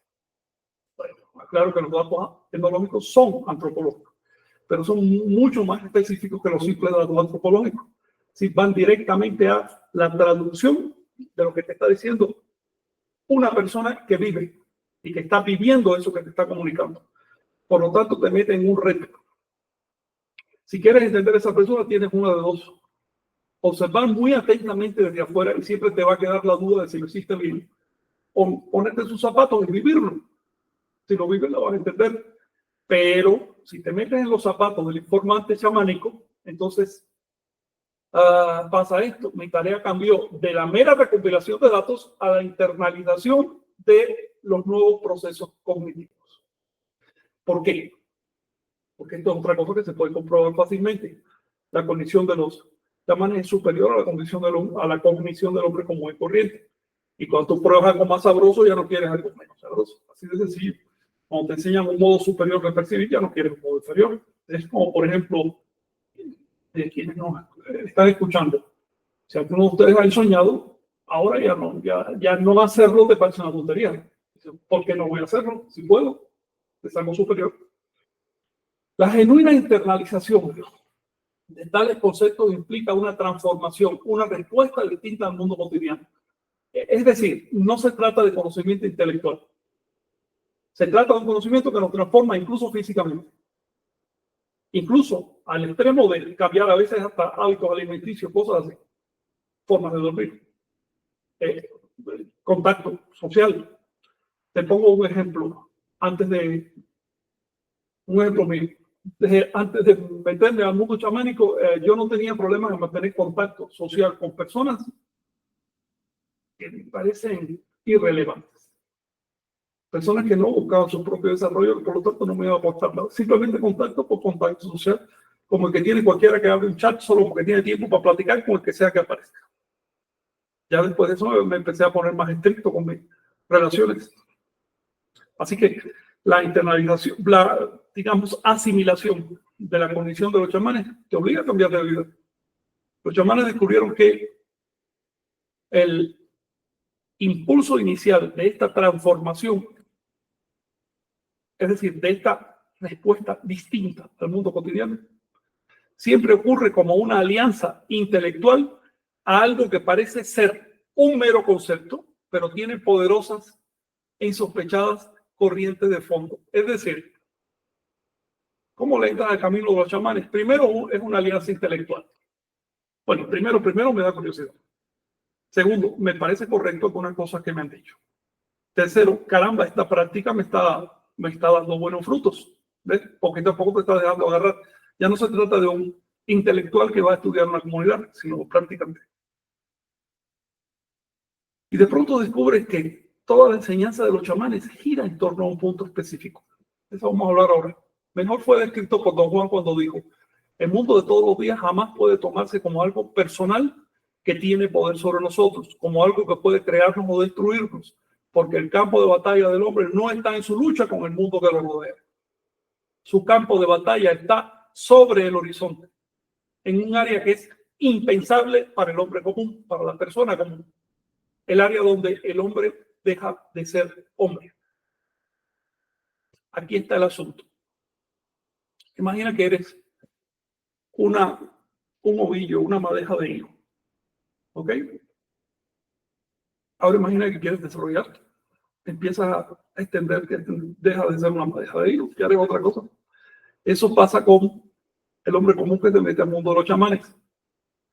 Bueno, claro que los datos etnológicos son antropológicos, pero son mucho más específicos que los simples datos antropológicos. Si van directamente a la traducción de lo que te está diciendo una persona que vive y que está viviendo eso que te está comunicando. Por lo tanto, te mete en un reto. Si quieres entender a esa persona, tienes una de dos. Observar muy atentamente desde afuera y siempre te va a quedar la duda de si lo hiciste bien. O ponerte en sus zapatos y vivirlo. Si lo vives, lo vas a entender. Pero si te metes en los zapatos del informante chamánico, entonces pasa esto. Mi tarea cambió de la mera recopilación de datos a la internalización de los nuevos procesos cognitivos. ¿Por qué? Porque esto es otra cosa que se puede comprobar fácilmente. La cognición de los chamanes es superior a la cognición del hombre común y corriente. Y cuando tú pruebas algo más sabroso, ya no quieres algo menos sabroso. Así de sencillo. Cuando te enseñan un modo superior de percibir, ya no quieres un modo inferior. Es como, por ejemplo, quienes nos están escuchando. Si alguno de ustedes ha soñado, ahora ya no hacerlo te parece una tontería. ¿Por qué no voy a hacerlo? Si puedo, es algo superior. La genuina internalización de tales conceptos implica una transformación, una respuesta distinta al mundo cotidiano. Es decir, no se trata de conocimiento intelectual. Se trata de un conocimiento que nos transforma incluso físicamente. Incluso al extremo de cambiar a veces hasta hábitos alimenticios, cosas así. Formas de dormir. Contacto social. Te pongo un ejemplo. Un ejemplo mío. Antes de meterme al mundo chamánico, yo no tenía problemas en mantener contacto social con personas que me parecen irrelevantes. Personas que no buscaban su propio desarrollo, por lo tanto no me iba a aportar nada. Simplemente contacto por contacto social, como el que tiene cualquiera que abre un chat solo porque tiene tiempo para platicar con el que sea que aparezca. Ya después de eso me empecé a poner más estricto con mis relaciones. Así que la internalización, digamos, asimilación de la condición de los chamanes te obliga a cambiar de vida. Los chamanes descubrieron que el impulso inicial de esta transformación, es decir, de esta respuesta distinta al mundo cotidiano, siempre ocurre como una alianza intelectual a algo que parece ser un mero concepto, pero tiene poderosas e insospechadas corrientes de fondo. Es decir, ¿cómo le entra al camino de los chamanes? Primero, es una alianza intelectual. Bueno, primero me da curiosidad. Segundo, me parece correcto algunas cosas que me han dicho. Tercero, caramba, esta práctica me está dando buenos frutos. ¿Ves? Porque tampoco te está dejando agarrar. Ya no se trata de un intelectual que va a estudiar una comunidad, sino prácticamente. Y de pronto descubres que toda la enseñanza de los chamanes gira en torno a un punto específico. De eso vamos a hablar ahora. Mejor fue descrito por Don Juan cuando dijo: el mundo de todos los días jamás puede tomarse como algo personal que tiene poder sobre nosotros, como algo que puede crearnos o destruirnos, porque el campo de batalla del hombre no está en su lucha con el mundo que lo rodea. Su campo de batalla está sobre el horizonte, en un área que es impensable para el hombre común, para la persona común. El área donde el hombre deja de ser hombre. Aquí está el asunto. Imagina que eres una un ovillo, una madeja de hilo. ¿Ok? Ahora imagina que quieres desarrollarte. Empiezas a extender, que deja de ser una madeja de hilo, ya eres otra cosa. Eso pasa con el hombre común que te mete al mundo de los chamanes.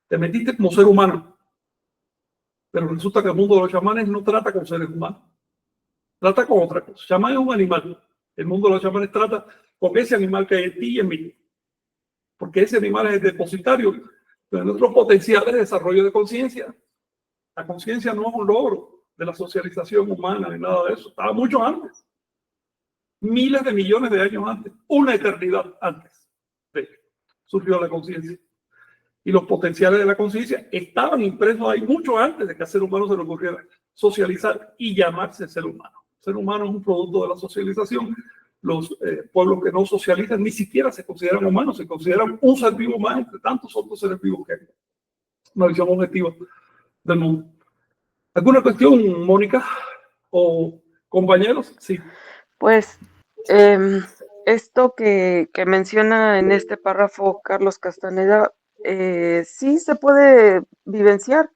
Te metiste como ser humano, pero resulta que el mundo de los chamanes no trata con seres humanos, trata con otra cosa. Chamán es un animal. El mundo de los chamanes trata con ese animal que hay en ti y en mí, porque ese animal es el depositario de nuestros potenciales de desarrollo de conciencia. La conciencia no es un logro de la socialización humana ni nada de eso. Estaba mucho antes. Miles de millones de años antes. Una eternidad antes de surgió la conciencia. Y los potenciales de la conciencia estaban impresos ahí mucho antes de que al ser humano se le ocurriera socializar y llamarse ser humano. El ser humano es un producto de la socialización. Los pueblos que no socializan ni siquiera se consideran humanos, se consideran un ser vivo más entre tantos otros seres vivos que hay. Una visión objetiva del mundo. ¿Alguna cuestión, Mónica? ¿O compañeros? Sí. Pues esto que menciona en este párrafo Carlos Castaneda, sí se puede vivenciar.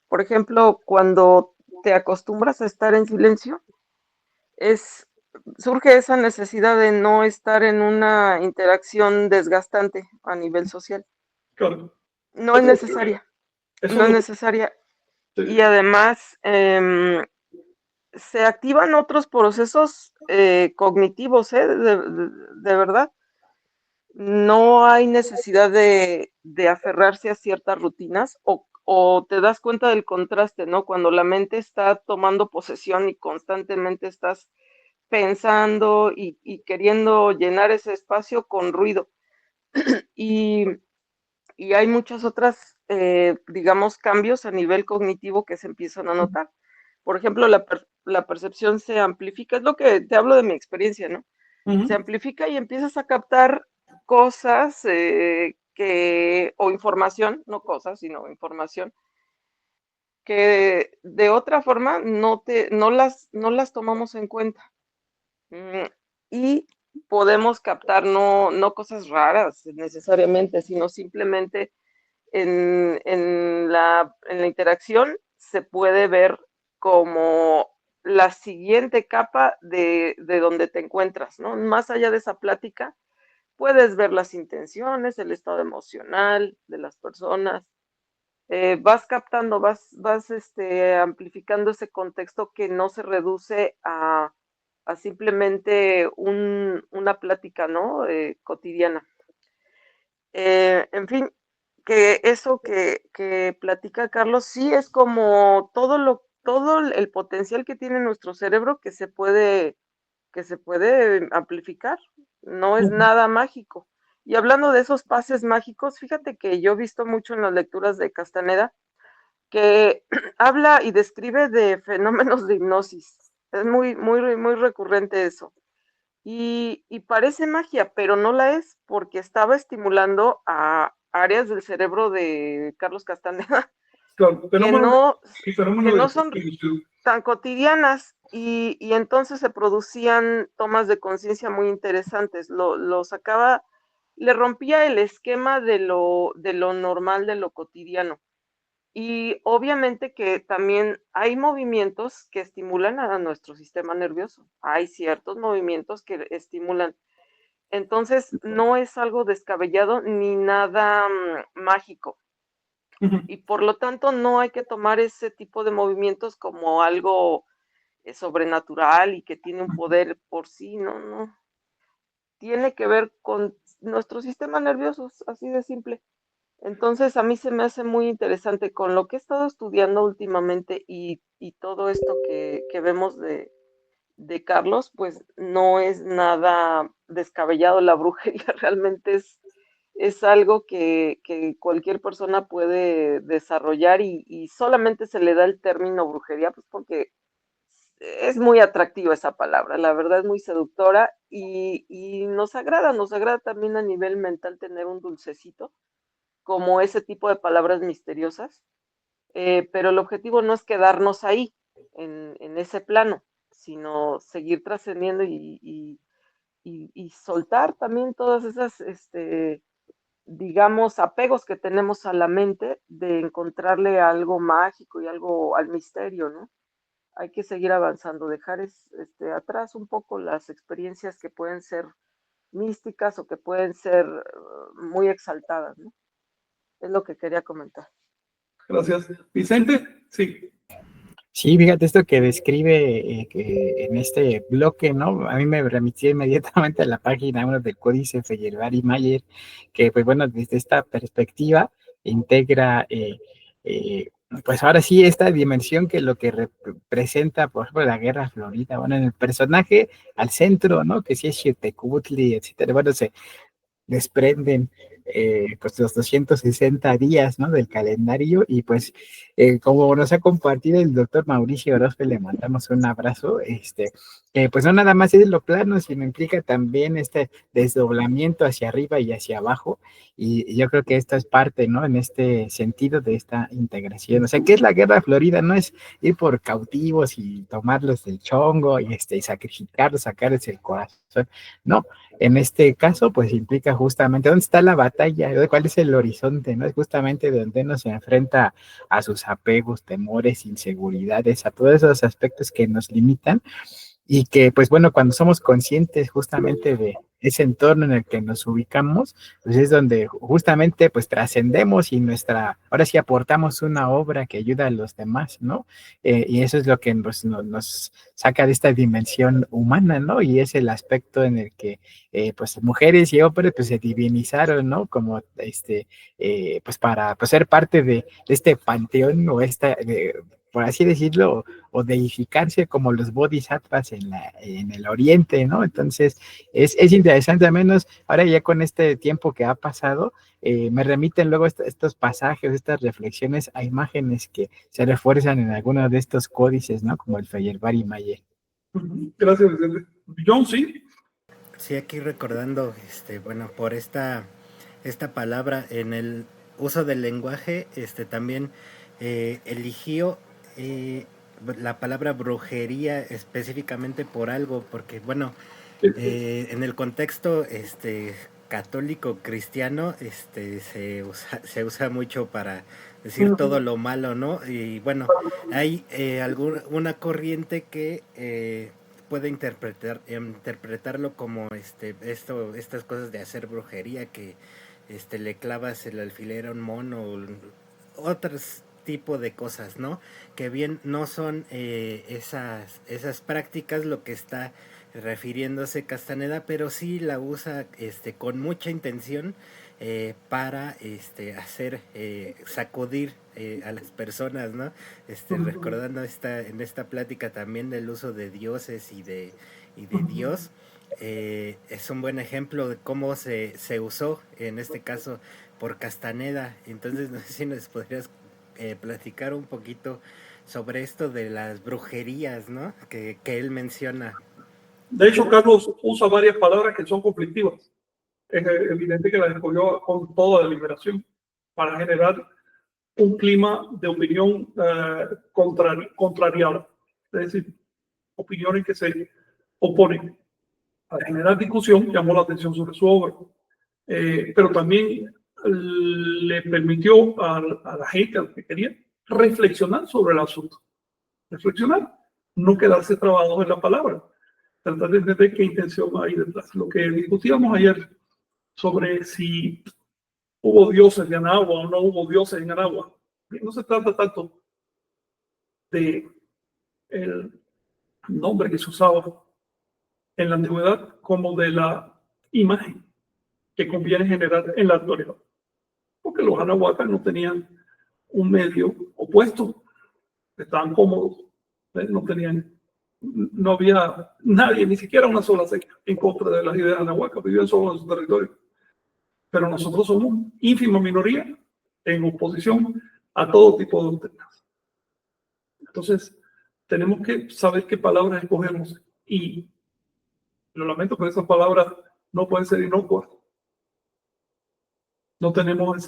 Por ejemplo, cuando te acostumbras a estar en silencio, surge esa necesidad de no estar en una interacción desgastante a nivel social. Claro. No es necesaria, no es necesaria. Sí. Y además se activan otros procesos cognitivos, de verdad. No hay necesidad de aferrarse a ciertas rutinas o te das cuenta del contraste, ¿no? Cuando la mente está tomando posesión y constantemente estás pensando y queriendo llenar ese espacio con ruido. Y, y hay muchas otras, digamos, cambios a nivel cognitivo que se empiezan a notar. Por ejemplo, la percepción se amplifica, es lo que te hablo de mi experiencia, ¿no? Se amplifica y empiezas a captar cosas o información, no cosas, sino información, que de otra forma no las tomamos en cuenta. Y podemos captar no cosas raras necesariamente, sino simplemente en la interacción se puede ver como la siguiente capa de donde te encuentras, ¿no? Más allá de esa plática, puedes ver las intenciones, el estado emocional de las personas, vas captando, vas amplificando ese contexto que no se reduce a simplemente una plática, ¿no? Cotidiana. En fin, que eso que platica Carlos, sí es como todo el potencial que tiene nuestro cerebro que se puede amplificar, no es nada mágico. Y hablando de esos pases mágicos, fíjate que yo he visto mucho en las lecturas de Castaneda que habla y describe de fenómenos de hipnosis. Es muy recurrente eso. Y parece magia, pero no la es, porque estaba estimulando a áreas del cerebro de Carlos Castaneda Claro, que no son distribución. tan cotidianas y entonces se producían tomas de conciencia muy interesantes. Lo sacaba, le rompía el esquema de lo normal, de lo cotidiano. Y obviamente que también hay movimientos que estimulan a nuestro sistema nervioso. Hay ciertos movimientos que estimulan. Entonces, no es algo descabellado ni nada mágico. Y por lo tanto, no hay que tomar ese tipo de movimientos como algo sobrenatural y que tiene un poder por sí, no. Tiene que ver con nuestro sistema nervioso, así de simple. Entonces, a mí se me hace muy interesante con lo que he estado estudiando últimamente y todo esto que vemos de Carlos, pues no es nada descabellado la brujería, realmente es algo que cualquier persona puede desarrollar y solamente se le da el término brujería, pues porque es muy atractiva esa palabra, la verdad es muy seductora y nos agrada también a nivel mental tener un dulcecito como ese tipo de palabras misteriosas, pero el objetivo no es quedarnos ahí, en ese plano, sino seguir trascendiendo y soltar también todas esas digamos, apegos que tenemos a la mente de encontrarle algo mágico y algo al misterio, ¿no? Hay que seguir avanzando, dejar atrás un poco las experiencias que pueden ser místicas o que pueden ser muy exaltadas, ¿no? Es lo que quería comentar. Gracias. Vicente, sí. Sí, fíjate esto que describe que en este bloque, ¿no? A mí me remitió inmediatamente a la página 1 del Códice Feyerabend-Mayer, que pues bueno, desde esta perspectiva integra, pues ahora sí, esta dimensión que lo que representa, por ejemplo, la Guerra Florida, bueno, en el personaje al centro, ¿no? Que sí es Xiuhtecuhtli, etcétera, bueno, se desprenden pues los 260 días, ¿no? Del calendario y pues como nos ha compartido el doctor Mauricio Orozco, le mandamos un abrazo, pues no nada más es lo plano, sino implica también este desdoblamiento hacia arriba y hacia abajo y yo creo que esto es parte, ¿no? En este sentido de esta integración, o sea, ¿qué es la Guerra Florida? No es ir por cautivos y tomarlos del chongo y sacrificarlos, sacarles el corazón, no, en este caso, pues implica justamente dónde está la batalla, cuál es el horizonte, ¿no? Es justamente donde uno se enfrenta a sus apegos, temores, inseguridades, a todos esos aspectos que nos limitan y que, pues bueno, cuando somos conscientes justamente de ese entorno en el que nos ubicamos, pues es donde justamente pues trascendemos y ahora sí aportamos una obra que ayuda a los demás, ¿no? Y eso es lo que nos saca de esta dimensión humana, ¿no? Y es el aspecto en el que pues mujeres y hombres pues se divinizaron, ¿no? Como pues para pues, ser parte de este panteón o por así decirlo, o deificarse como los bodhisattvas en el oriente, ¿no? Entonces, es interesante, al menos ahora ya con este tiempo que ha pasado, me remiten luego estos pasajes, estas reflexiones a imágenes que se refuerzan en algunos de estos códices, ¿no? Como el Feyerabend-Mayer. Gracias, Vicente. John, sí. Sí, aquí recordando, bueno, por esta palabra en el uso del lenguaje, también eligió la palabra brujería específicamente por algo, porque bueno, en el contexto católico cristiano, se usa mucho para decir todo lo malo, ¿no? Y bueno, hay una corriente que puede interpretarlo como estas cosas de hacer brujería, que le clavas el alfiler a un mono o otros tipo de cosas, ¿no? Que bien no son esas prácticas lo que está refiriéndose Castaneda, pero sí la usa con mucha intención para hacer sacudir a las personas, ¿no? Recordando en esta plática también del uso de dioses y de Dios, es un buen ejemplo de cómo se usó en este caso por Castaneda. Entonces no sé si nos podrías platicar un poquito sobre esto de las brujerías, ¿no? Que él menciona. De hecho, Carlos usa varias palabras que son conflictivas. Es evidente que las escogió con toda deliberación para generar un clima de opinión contrariada. Es decir, opiniones que se oponen. Al generar discusión, llamó la atención sobre su obra. Pero también le permitió a la gente, a los que querían, reflexionar sobre el asunto. Reflexionar, no quedarse trabados en la palabra. Tratar de entender qué intención hay detrás. Lo que discutíamos ayer sobre si hubo dioses de Anagua o no hubo dioses en Anagua, no se trata tanto de el nombre que se usaba en la antigüedad como de la imagen que conviene generar en la actualidad. Porque los anahuacas no tenían un medio opuesto, estaban cómodos, no había nadie, ni siquiera una sola secta en contra de las ideas anahuacas, vivían solo en su territorio. Pero nosotros somos ínfima minoría en oposición a todo tipo de doctrinas. Entonces, tenemos que saber qué palabras escogemos y lo lamento, pero esas palabras no pueden ser inocuas. No podemos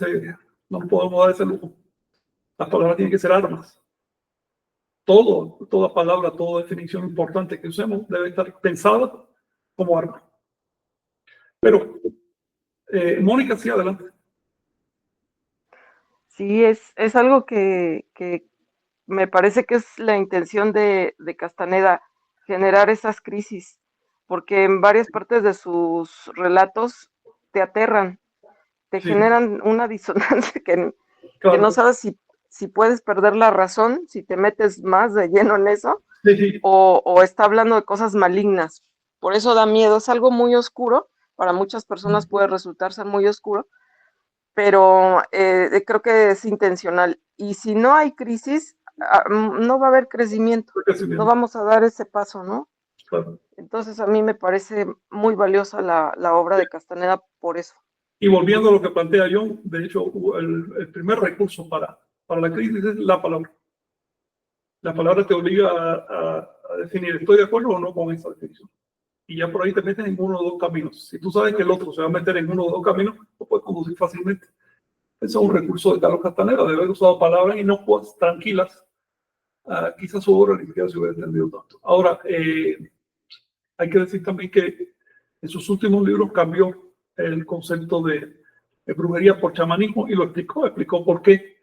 dar ese lujo. Las palabras tienen que ser armas. Toda palabra, toda definición importante que usemos debe estar pensada como arma. Pero, Mónica, sí, adelante. Sí, es algo que me parece que es la intención de Castaneda, generar esas crisis, porque en varias partes de sus relatos te aterran, te Sí, generan una disonancia que no claro. sabes si puedes perder la razón, si te metes más de lleno en eso, Sí, sí. o está hablando de cosas malignas. Por eso da miedo, es algo muy oscuro, para muchas personas puede resultar ser muy oscuro, pero creo que es intencional. Y si no hay crisis, no va a haber crecimiento, no Crecimiento, vamos a dar ese paso, ¿no? claro. Entonces a mí me parece muy valiosa la obra de Castaneda por eso. Y volviendo a lo que plantea John, de hecho, el primer recurso para la crisis es la palabra. La palabra te obliga a definir, ¿estoy de acuerdo o no con esa definición? Y ya por ahí te metes en uno o dos caminos. Si tú sabes que el otro se va a meter en uno o dos caminos, lo puedes conducir fácilmente. Ese es un recurso de Carlos Castaneda, de haber usado palabras inocuas, tranquilas. Quizás su obra ni siquiera se hubiera entendido tanto. Ahora, hay que decir también que en sus últimos libros cambió el concepto de brujería por chamanismo y lo explicó por qué.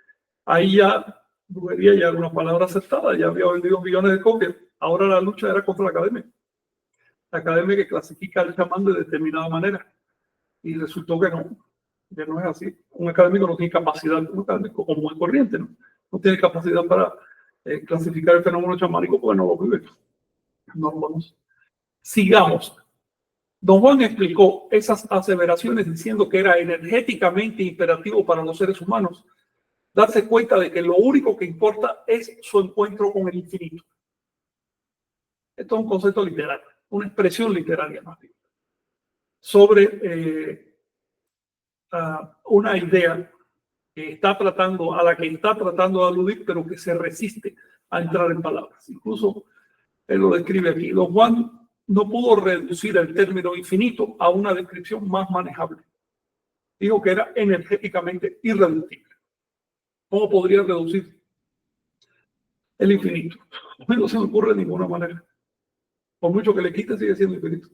Ahí ya brujería ya era una palabra aceptada, ya había vendido millones de copias. Ahora la lucha era contra la academia que clasifica al chamán de determinada manera. Y resultó que no es así. Un académico no tiene capacidad, un académico común y corriente, no tiene capacidad para clasificar el fenómeno chamánico porque no lo vive. No lo conoce. Sigamos. Don Juan explicó esas aseveraciones diciendo que era energéticamente imperativo para los seres humanos darse cuenta de que lo único que importa es su encuentro con el infinito. Esto es un concepto literario, una expresión literaria más bien, sobre una idea a la que está tratando de aludir, pero que se resiste a entrar en palabras. Incluso él lo describe aquí. Don Juan no pudo reducir el término infinito a una descripción más manejable. Dijo que era energéticamente irreductible. ¿Cómo podría reducir el infinito? No se me ocurre de ninguna manera. Por mucho que le quite, sigue siendo infinito.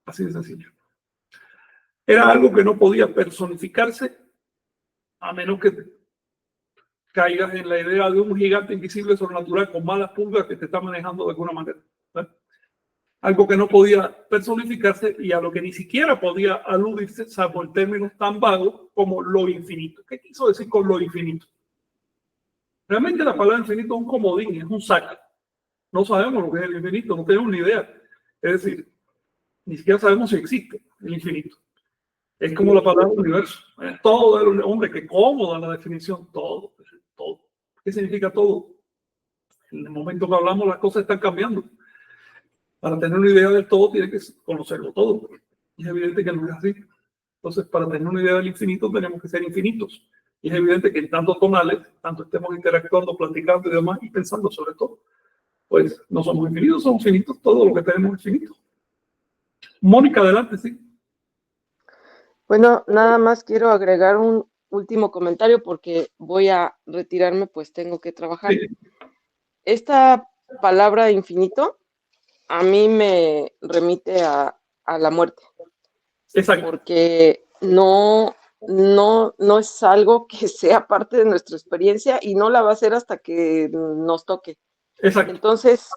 Así de sencillo. Era algo que no podía personificarse a menos que caigas en la idea de un gigante invisible sobrenatural con malas pulgas que te está manejando de alguna manera. ¿Verdad? Algo que no podía personificarse y a lo que ni siquiera podía aludirse, salvo el término tan vago como lo infinito. ¿Qué quiso decir con lo infinito? Realmente la palabra infinito es un comodín, es un saco. No sabemos lo que es el infinito, no tenemos ni idea. Es decir, ni siquiera sabemos si existe el infinito. Es como la palabra universo. Todo el hombre, qué cómoda la definición, todo. ¿Qué significa todo? En el momento que hablamos, las cosas están cambiando. Para tener una idea del todo, tiene que conocerlo todo. Y es evidente que no es así. Entonces, para tener una idea del infinito, tenemos que ser infinitos. Y es evidente que en tanto tonales, tanto estemos interactuando, platicando y demás, y pensando sobre todo, pues no somos infinitos, somos finitos, todo lo que tenemos es finito. Mónica, adelante, sí. Bueno, nada más quiero agregar un último comentario porque voy a retirarme, pues tengo que trabajar. Sí. Esta palabra infinito a mí me remite a la muerte. Exacto. Porque no es algo que sea parte de nuestra experiencia y no la va a ser hasta que nos toque. Exacto. Entonces,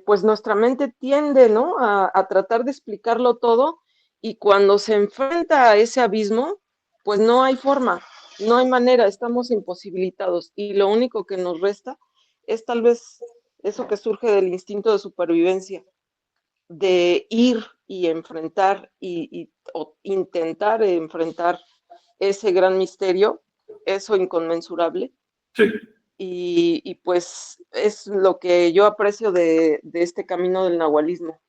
pues nuestra mente tiende, ¿no? a tratar de explicarlo todo y cuando se enfrenta a ese abismo, pues no hay forma, no hay manera, estamos imposibilitados y lo único que nos resta es tal vez eso que surge del instinto de supervivencia, de ir y enfrentar o intentar enfrentar ese gran misterio, eso inconmensurable. Sí. Y pues es lo que yo aprecio de este camino del nahualismo,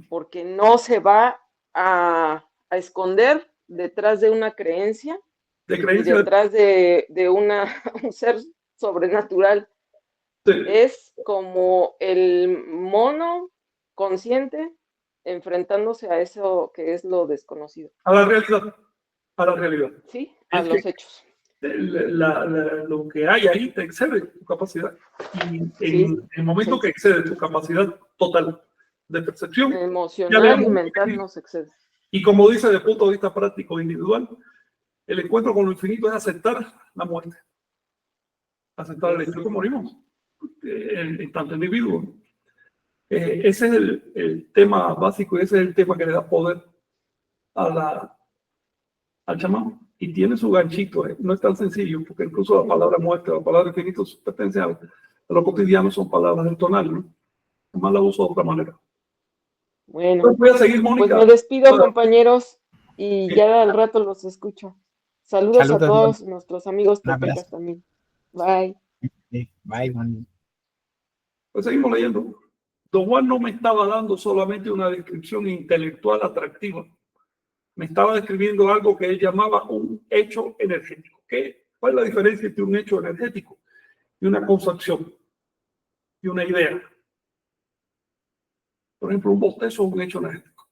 porque no se va a esconder detrás de una creencia, detrás de un ser sobrenatural. Sí. Es como el mono consciente enfrentándose a eso que es lo desconocido. A la realidad. A la realidad. Sí, a los hechos. Lo que hay ahí te excede tu capacidad. Y en el momento que excede tu capacidad total de percepción, emocional y mental nos excede. Y como dice, desde el punto de vista práctico e individual, El encuentro con lo infinito es aceptar la muerte, aceptar el hecho que morimos, en tanto individuo. Ese es el tema básico y ese es el tema que le da poder al chamán. Y tiene su ganchito, no es tan sencillo, porque incluso la palabra muerte, la palabra infinito pertenece a lo cotidiano, son palabras del tonal, ¿no? Más la uso de otra manera. Bueno, Pues voy a seguir, pues Mónica. me despido, compañeros, y ya al rato los escucho. Saludos a Saludos, todos nuestros amigos un abrazo. toltecas también. Bye. Bye, Juan. Pues seguimos leyendo. Don Juan no me estaba dando solamente una descripción intelectual atractiva, me estaba describiendo algo que él llamaba un hecho energético. ¿Cuál es la diferencia entre un hecho energético y una concepción y una idea? Por ejemplo, un bostezo es un hecho energético.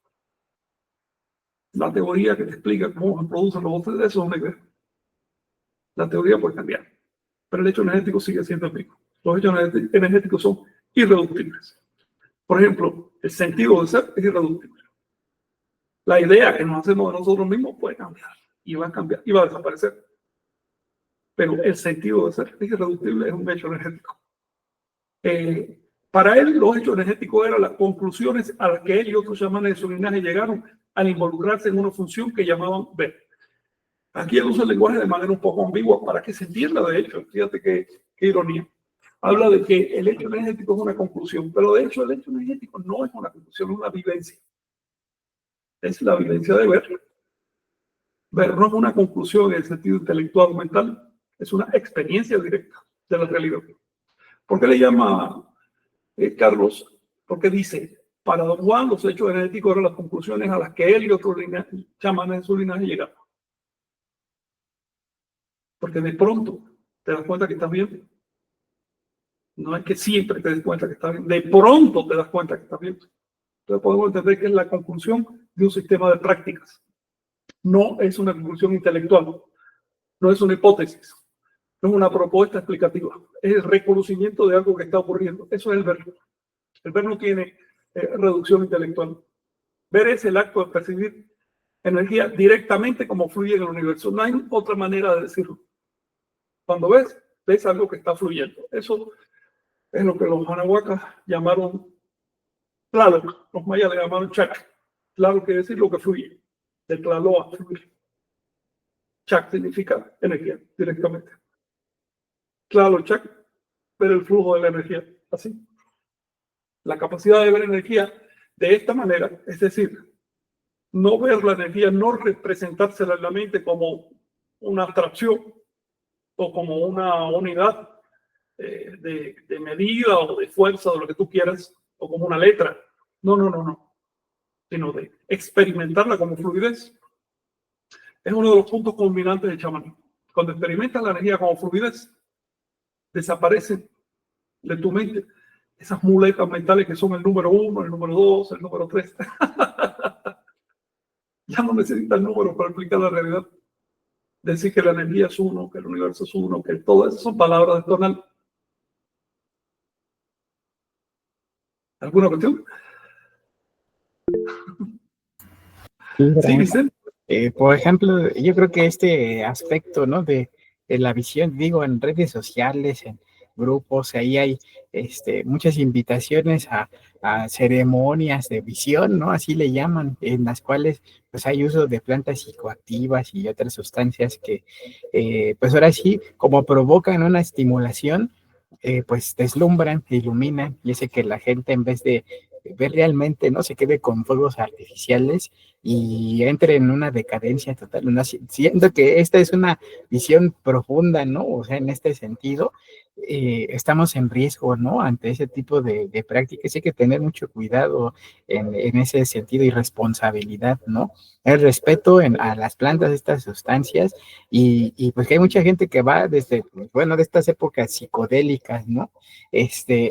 La teoría que te explica cómo se producen los bostezos es una idea. La teoría puede cambiar, pero el hecho energético sigue siendo el mismo. Los hechos energéticos son irreductibles. Por ejemplo, el sentido de ser es irreductible. La idea que nos hacemos de nosotros mismos puede cambiar y va a cambiar y va a desaparecer. Pero el sentido de ser es irreductible, es un hecho energético. Para él, los hechos energéticos eran las conclusiones a las que él y otros chamanes de su linaje llegaron al involucrarse en una función que llamaban ver. Aquí él usa el lenguaje de manera un poco ambigua para que se entienda, de hecho. Fíjate qué ironía. Habla de que el hecho energético es una conclusión, pero de hecho el hecho energético no es una conclusión, es una vivencia. Es la vivencia de ver. Ver no es una conclusión en el sentido intelectual o mental, es una experiencia directa de la realidad. ¿Por qué le llama Carlos? Porque dice, para Don Juan los hechos energéticos eran las conclusiones a las que él y otros chamanes de su linaje llegaron. Porque de pronto te das cuenta que estás bien. No es que siempre te des cuenta que estás bien, de pronto te das cuenta que estás bien. Entonces podemos entender que es la conclusión de un sistema de prácticas. No es una conclusión intelectual, no es una hipótesis, no es una propuesta explicativa, es el reconocimiento de algo que está ocurriendo. Eso es el ver. El ver no tiene reducción intelectual. Ver es el acto de percibir energía directamente como fluye en el universo. No hay otra manera de decirlo. Cuando ves algo que está fluyendo. Eso es lo que los anahuacas llamaron Tlaloc, los mayas le llamaron Chac. Tlaloc quiere decir lo que fluye, de Tlaloa, fluir. Chac significa energía, directamente. Tlaloc, Chac, ver el flujo de la energía, así. La capacidad de ver energía de esta manera, es decir, no ver la energía, no representársela en la mente como una abstracción o como una unidad de medida o de fuerza o lo que tú quieras, o como una letra. No. Sino de experimentarla como fluidez. Es uno de los puntos culminantes del chamanismo. Cuando experimentas la energía como fluidez, desaparecen de tu mente esas muletas mentales que son el número 1, el número 2, el número 3. Ya no necesitas números para explicar la realidad. Decir que la energía es uno, que el universo es uno, que todo eso son palabras de tonal. ¿Alguna cuestión? Sí, Vicente. Por ejemplo, yo creo que este aspecto, ¿no? de la visión, digo, en redes sociales, en grupos, ahí hay muchas invitaciones a ceremonias de visión, ¿no? Así le llaman, en las cuales pues hay uso de plantas psicoactivas y otras sustancias que pues ahora sí, como provocan una estimulación, pues deslumbran, iluminan y hace que la gente en vez de ver realmente, ¿no? Se quede con fuegos artificiales y entre en una decadencia total, ¿no? Siento que esta es una visión profunda, ¿no? O sea, en este sentido, estamos en riesgo, ¿no? Ante ese tipo de prácticas, hay que tener mucho cuidado en ese sentido y responsabilidad, ¿no? El respeto a las plantas, estas sustancias, y pues que hay mucha gente que va desde, bueno, de estas épocas psicodélicas, ¿no?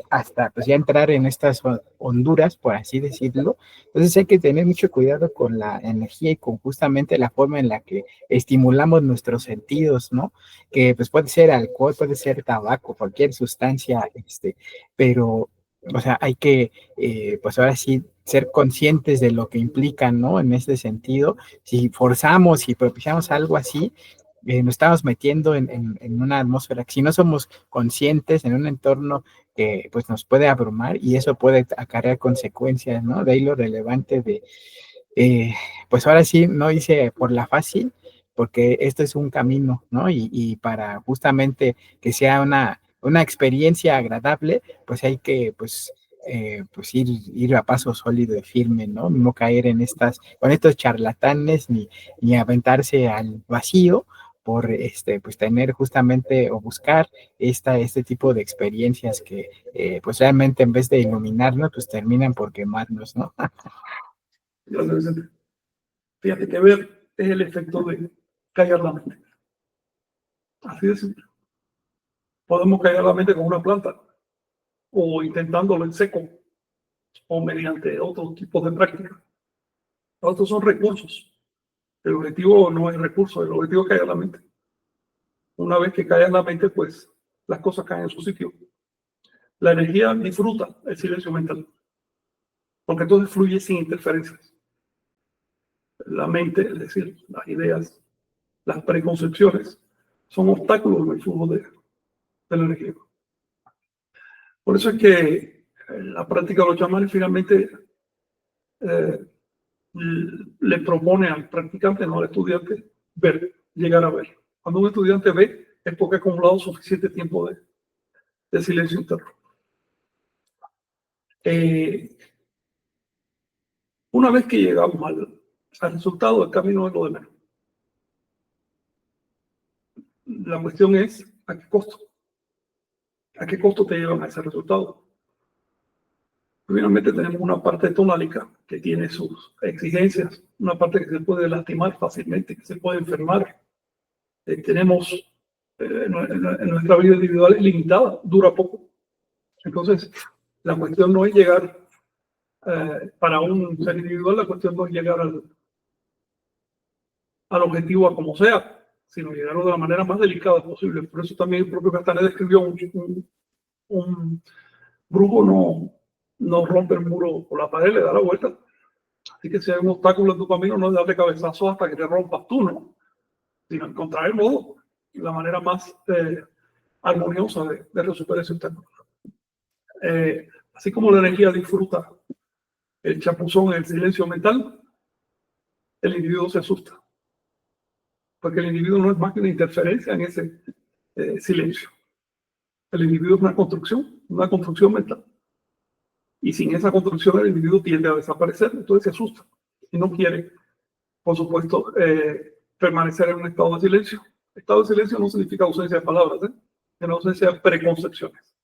Hasta pues ya entrar en estas honduras, por así decirlo. Entonces hay que tener mucho cuidado con la energía y con justamente la forma en la que estimulamos nuestros sentidos, ¿no? Que pues puede ser alcohol, puede ser tabaco, cualquier sustancia, pero, o sea, hay que, pues ahora sí, ser conscientes de lo que implican, ¿no? En este sentido, si forzamos y propiciamos algo así, nos estamos metiendo en una atmósfera que si no somos conscientes en un entorno que pues nos puede abrumar y eso puede acarrear consecuencias, ¿no? De ahí lo relevante de, pues ahora sí, no hice por la fácil, porque esto es un camino, ¿no? Y para justamente que sea una experiencia agradable, pues hay que, pues ir a paso sólido y firme, ¿no? No caer en con estos charlatanes, ni aventarse al vacío por, pues tener justamente o buscar este tipo de experiencias que, pues realmente en vez de iluminarnos, pues terminan por quemarnos, ¿no? Gracias, Vicente. Fíjate que ver es el efecto de callar la mente. Así de simple. Podemos callar la mente con una planta o intentándolo en seco o mediante otros tipos de prácticas. Estos son recursos. El objetivo no es recurso, el objetivo es callar la mente. Una vez que callas la mente, pues las cosas caen en su sitio. La energía disfruta el silencio mental, porque entonces fluye sin interferencias. La mente, es decir, las ideas, las preconcepciones, son obstáculos en el flujo de la energía. Por eso es que la práctica de los chamanes finalmente le propone al practicante, no al estudiante, ver, llegar a ver. Cuando un estudiante ve, es porque ha acumulado suficiente tiempo de silencio interno. Una vez que llegamos al resultado, el camino es lo de menos. La cuestión es, ¿a qué costo? ¿A qué costo te llevan a ese resultado? Finalmente tenemos una parte tonálica que tiene sus exigencias, una parte que se puede lastimar fácilmente, que se puede enfermar. Tenemos nuestra vida individual es limitada, dura poco. Entonces, la cuestión no es llegar, para un ser individual, la cuestión no es llegar al objetivo a como sea, sino llegarlo de la manera más delicada posible. Por eso también el propio Castaneda escribió un brujo no rompe el muro por la pared, le da la vuelta. Así que si hay un obstáculo en tu camino, no es darle cabezazo hasta que te rompas tú, ¿no? Sino encontrar el modo, la manera más armoniosa de resolver ese tema. Así como la energía disfruta el chapuzón en el silencio mental, el individuo se asusta. Porque el individuo no es más que una interferencia en ese silencio. El individuo es una construcción mental. Y sin esa construcción el individuo tiende a desaparecer, entonces se asusta y no quiere, por supuesto, permanecer en un estado de silencio. Estado de silencio no significa ausencia de palabras, sino ausencia de preconcepciones.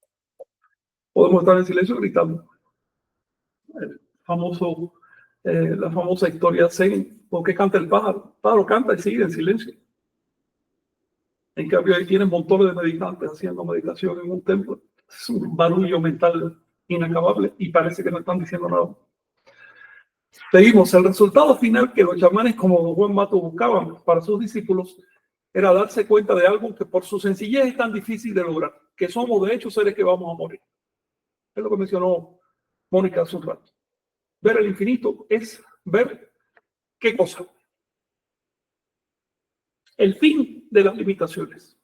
Podemos estar en silencio gritando. La famosa historia Zen, ¿por qué canta el pájaro? El pájaro canta y sigue en silencio. En cambio, ahí tienen montones de meditantes haciendo meditación en un templo. Es un barullo mental inacabable y parece que no están diciendo nada. Seguimos. El resultado final que los chamanes como Don Juan Mato buscaban para sus discípulos era darse cuenta de algo que por su sencillez es tan difícil de lograr, que somos de hecho seres que vamos a morir. Es lo que mencionó Mónica hace un rato. Ver el infinito es ver qué cosa. El fin de las limitaciones.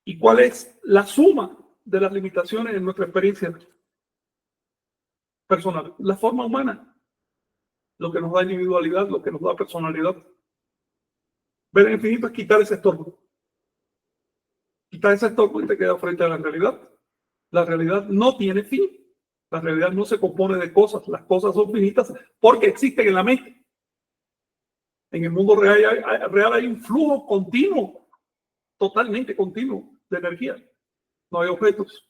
¿Y cuál es la suma de las limitaciones en nuestra experiencia personal? La forma humana, lo que nos da individualidad, lo que nos da personalidad. Ver el infinito es quitar ese estorbo. Quitar ese estorbo y te queda frente a la realidad. La realidad no tiene fin. La realidad no se compone de cosas. Las cosas son finitas porque existen en la mente. En el mundo real hay un flujo continuo, totalmente continuo de energía. No hay objetos.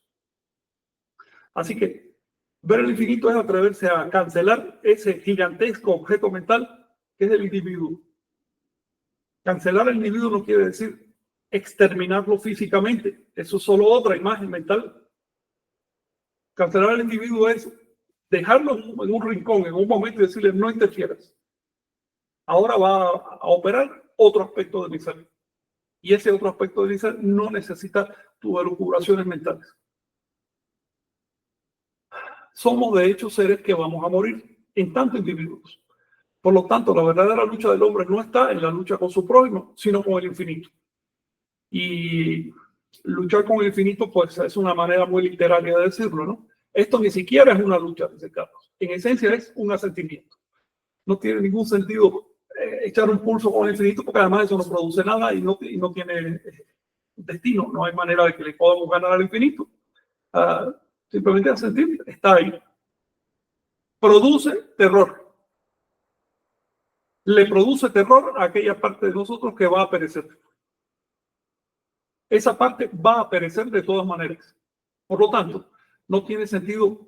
Así que ver el infinito es atreverse a cancelar ese gigantesco objeto mental que es el individuo. Cancelar al individuo no quiere decir exterminarlo físicamente. Eso es solo otra imagen mental. Cancelar al individuo es dejarlo en un rincón, en un momento y decirle no interfieras. Ahora va a operar otro aspecto de mi ser. Y ese otro aspecto de mi ser no necesita tus elucubraciones mentales. somos de hecho seres que vamos a morir en tanto individuos. Por lo tanto, la verdadera lucha del hombre no está en la lucha con su prójimo, sino con el infinito. Y luchar con el infinito, pues es una manera muy literaria de decirlo, ¿no? Esto ni siquiera es una lucha, dice Carlos. En esencia es un asentimiento. No tiene ningún sentido echar un pulso con el infinito, porque además eso no produce nada y no tiene destino. No hay manera de que le podamos ganar al infinito. Simplemente asentir, está ahí. Produce terror. Le produce terror a aquella parte de nosotros que va a perecer. Esa parte va a perecer de todas maneras. Por lo tanto, no tiene sentido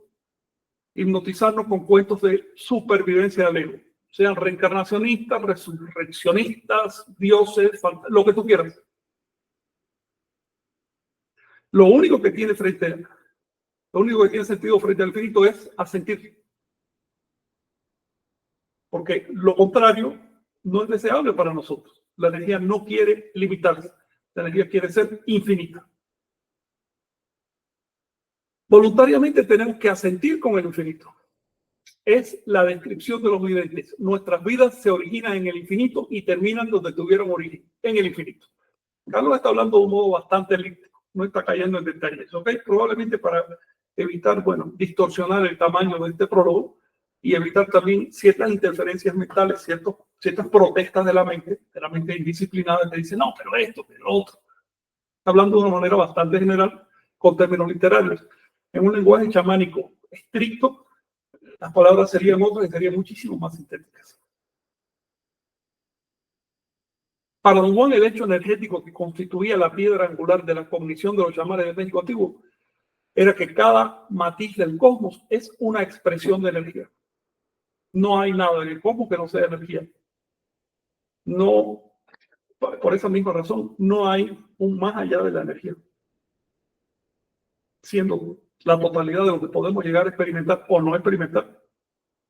hipnotizarnos con cuentos de supervivencia del ego. Sean reencarnacionistas, resurreccionistas, dioses, lo que tú quieras. Lo único que tiene sentido frente al infinito es asentir. Porque lo contrario no es deseable para nosotros. La energía no quiere limitarse. La energía quiere ser infinita. Voluntariamente tenemos que asentir con el infinito. Es la descripción de los videntes. Nuestras vidas se originan en el infinito y terminan donde tuvieron origen, en el infinito. Carlos está hablando de un modo bastante elíptico, no está cayendo en detalles, ¿ok? Probablemente para evitar, distorsionar el tamaño de este prólogo y evitar también ciertas interferencias mentales, ciertas protestas de la mente indisciplinada que dice, no, pero esto, pero otro. Está hablando de una manera bastante general, con términos literarios. En un lenguaje chamánico estricto, las palabras serían otras y serían muchísimo más sintéticas. Para don Juan, el hecho energético que constituía la piedra angular de la cognición de los chamanes del México antiguo era que cada matiz del cosmos es una expresión de energía. No hay nada en el cosmos que no sea energía. No, por esa misma razón, no hay un más allá de la energía. Siendo la totalidad de lo que podemos llegar a experimentar o no experimentar.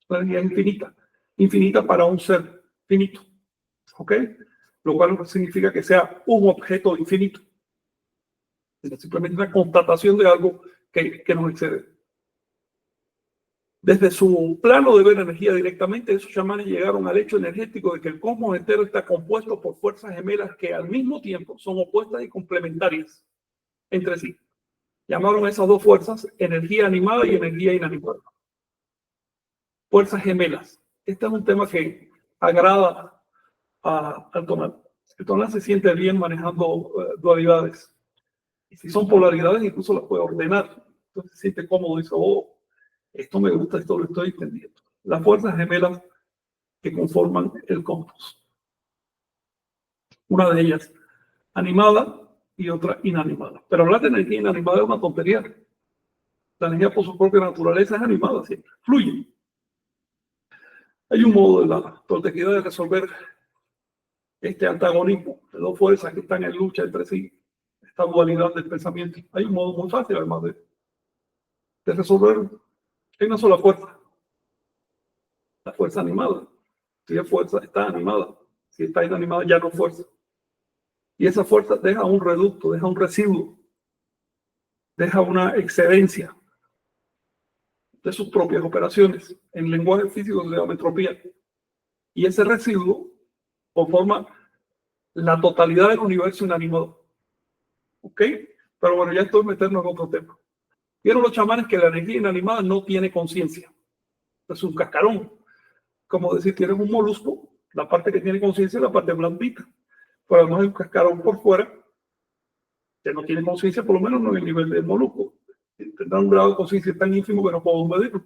La energía es infinita. Infinita para un ser finito. ¿Ok? Lo cual no significa que sea un objeto infinito. Es simplemente una constatación de algo que nos excede. Desde su plano de ver energía directamente, esos chamanes llegaron al hecho energético de que el cosmos entero está compuesto por fuerzas gemelas que al mismo tiempo son opuestas y complementarias entre sí. Llamaron a esas dos fuerzas energía animada y energía inanimada. Fuerzas gemelas. Este es un tema que agrada al tonal. El tonal se siente bien manejando dualidades. Y si son polaridades, incluso las puede ordenar. Entonces se siente cómodo y dice, oh, esto me gusta, esto lo estoy entendiendo. Las fuerzas gemelas que conforman el cosmos. Una de ellas animada y otra inanimada. Pero hablar de energía inanimada es una tontería. La energía por su propia naturaleza es animada siempre, fluye. Hay un modo de la protegida de resolver este antagonismo de dos fuerzas que están en lucha entre sí, esta dualidad del pensamiento. Hay un modo muy fácil, además de resolver en una sola fuerza. La fuerza animada. Si es fuerza, está animada. Si está inanimada, ya no es fuerza. Y esa fuerza deja un reducto, deja un residuo, deja una excedencia de sus propias operaciones. En lenguaje físico se llama entropía. Y ese residuo conforma la totalidad del universo inanimado. ¿Ok? Pero bueno, ya estoy metiendo en otro tema. Vieron los chamanes que la energía inanimada no tiene conciencia. Es un cascarón. Como decir, tienes un molusco, la parte que tiene conciencia es la parte blandita. Pero además hay un cascarón por fuera que no tiene conciencia, por lo menos no en el nivel del molusco. Tendrá un grado de conciencia tan ínfimo que no podemos medirlo.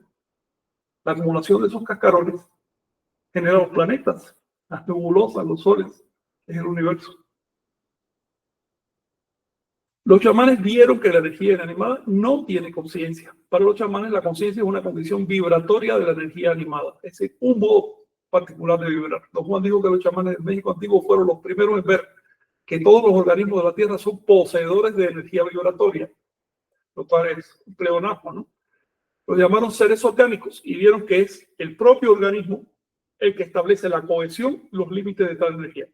La acumulación de esos cascarones genera los planetas, las nebulosas, los soles, es el universo. Los chamanes vieron que la energía inanimada no tiene conciencia. Para los chamanes la conciencia es una condición vibratoria de la energía animada. Es un modo particular de vibrar. Don Juan dijo que los chamanes del México antiguo fueron los primeros en ver que todos los organismos de la Tierra son poseedores de energía vibratoria, lo cual es un pleonasmo, ¿no? Los llamaron seres orgánicos y vieron que es el propio organismo el que establece la cohesión, los límites de tal energía.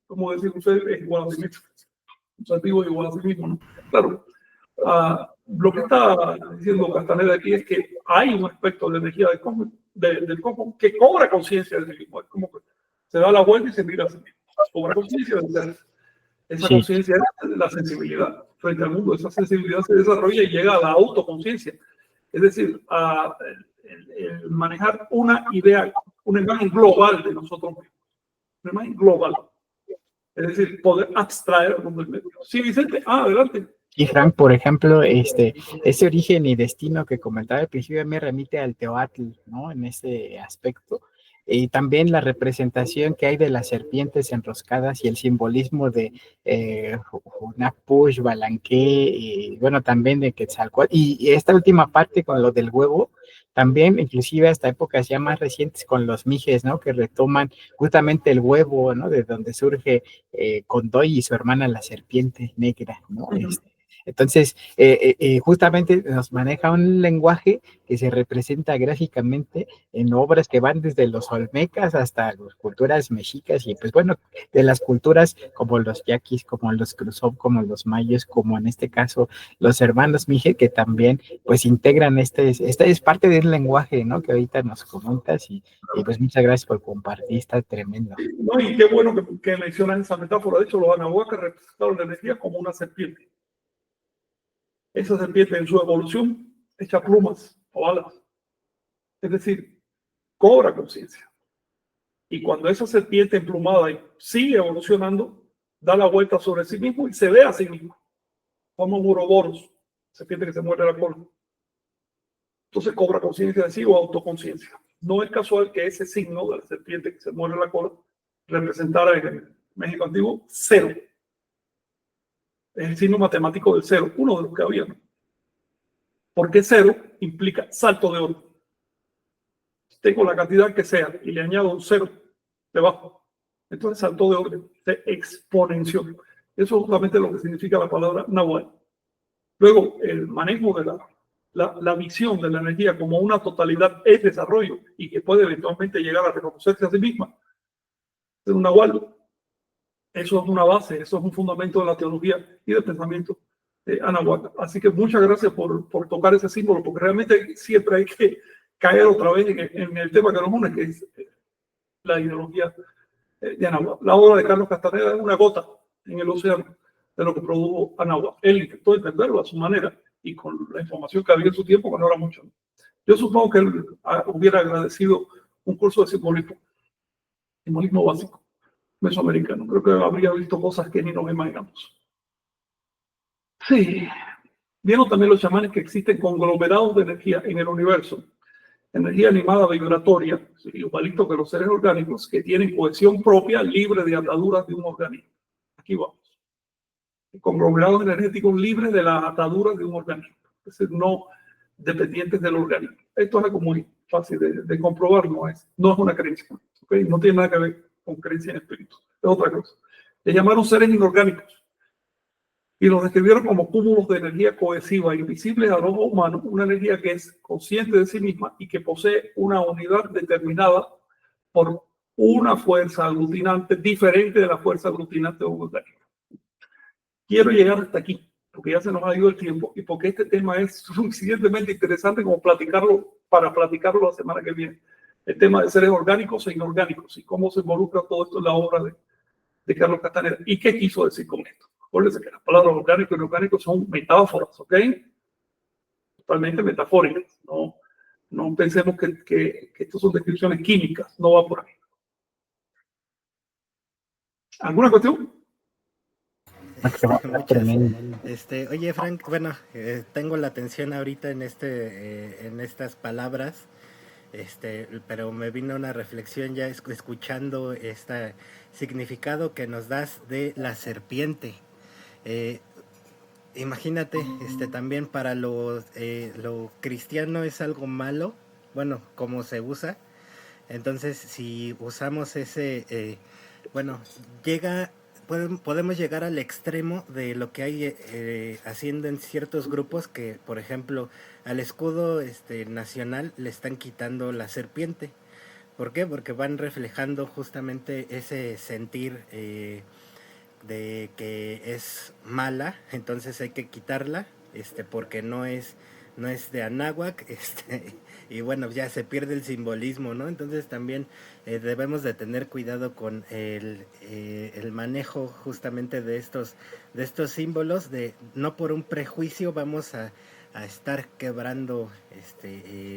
Como decir, usted es igual a sí mismo. Un ser vivo es igual a sí mismo, ¿no? Claro, Lo que está diciendo Castaneda aquí es que hay un aspecto de energía del cosmos que cobra conciencia de sí mismo. Es como que se da la vuelta y se mira a sí mismo. Cobra conciencia del ser. Esa Sí. conciencia es la sensibilidad frente al mundo. Esa sensibilidad se desarrolla y llega a la autoconciencia. Es decir, a el manejar una idea, una imagen global de nosotros mismos. Una imagen global. Es decir, poder abstraer el mundo del medio. Sí, Vicente, adelante. Y Frank, por ejemplo, ese origen y destino que comentaba al principio me remite al Teoatl, ¿no? En ese aspecto. Y también la representación que hay de las serpientes enroscadas y el simbolismo de Hunapush, Balanqué, y bueno, también de Quetzalcóatl. Y esta última parte con lo del huevo, también, inclusive hasta épocas ya más recientes con los mijes, ¿no? Que retoman justamente el huevo, ¿no? De donde surge Condoy y su hermana la serpiente negra, ¿no? Entonces, justamente nos maneja un lenguaje que se representa gráficamente en obras que van desde los olmecas hasta las culturas mexicas y pues bueno, de las culturas como los yaquis, como los cruzov, como los mayos, como en este caso los hermanos Mije, que también pues integran esta es parte del lenguaje, ¿no? Que ahorita nos comentas y pues muchas gracias por compartir, está tremendo. No, y qué bueno que mencionas esa metáfora. De hecho, los anahuacas representaron la energía como una serpiente. Esa serpiente en su evolución echa plumas o alas. Es decir, cobra conciencia. Y cuando esa serpiente emplumada sigue evolucionando, da la vuelta sobre sí mismo y se ve a sí mismo. Como un uroboros, serpiente que se muerde la cola. Entonces cobra conciencia de sí o autoconciencia. No es casual que ese signo de la serpiente que se muerde la cola representara en el México antiguo 0. Es el signo matemático del 0, uno de los que había. Porque 0 implica salto de orden. Tengo la cantidad que sea y le añado un 0 debajo. Entonces saltó de orden, se exponenció. Eso es justamente lo que significa la palabra Nahual. Luego, el manejo de la visión de la energía como una totalidad es desarrollo y que puede eventualmente llegar a reconocerse a sí misma. Es un Nahual. Eso es una base, eso es un fundamento de la teología y del pensamiento anahuac. Así que muchas gracias por tocar ese símbolo, porque realmente siempre hay que caer otra vez en el tema que nos une, que es la ideología de Anahuac. La obra de Carlos Castaneda es una gota en el océano de lo que produjo Anahuac. Él intentó entenderlo a su manera y con la información que había en su tiempo, que no era mucho. Yo supongo que él hubiera agradecido un curso de simbolismo básico mesoamericano. Creo que habría visto cosas que ni nos imaginamos. Sí. Vieron también los chamanes que existen conglomerados de energía en el universo. Energía animada vibratoria, igualito que los seres orgánicos, que tienen cohesión propia libre de ataduras de un organismo. Aquí vamos. Conglomerados energéticos libres de las ataduras de un organismo. Es decir, no dependientes del organismo. Esto es algo muy fácil de comprobar, no es una creencia. ¿Okay? No tiene nada que ver con creencia en espíritu. Es otra cosa. Le llamaron seres inorgánicos y los describieron como cúmulos de energía cohesiva, invisibles al ojo humano, una energía que es consciente de sí misma y que posee una unidad determinada por una fuerza aglutinante diferente de la fuerza aglutinante de un organismo. Quiero llegar hasta aquí, porque ya se nos ha ido el tiempo y porque este tema es suficientemente interesante como para platicarlo la semana que viene. El tema de seres orgánicos e inorgánicos y cómo se involucra todo esto en la obra de Carlos Castaneda. ¿Y qué quiso decir con esto? Acuérdense que las palabras orgánico y inorgánico son metáforas, ¿ok? Totalmente metafóricas. No pensemos que esto son descripciones químicas, no va por ahí. ¿Alguna cuestión? Muchas. Oye, Frank, bueno, tengo la atención ahorita en estas palabras, pero me vino una reflexión ya escuchando este significado que nos das de la serpiente. Imagínate, también para lo cristiano es algo malo, bueno, como se usa. Entonces, si usamos bueno, podemos llegar al extremo de lo que hay haciendo en ciertos grupos que, por ejemplo, al escudo nacional le están quitando la serpiente. ¿Por qué? Porque van reflejando justamente ese sentir de que es mala, entonces hay que quitarla porque no es de Anáhuac, y bueno, ya se pierde el simbolismo, ¿no? Entonces también debemos de tener cuidado con el manejo justamente de estos símbolos, de no por un prejuicio vamos a estar quebrando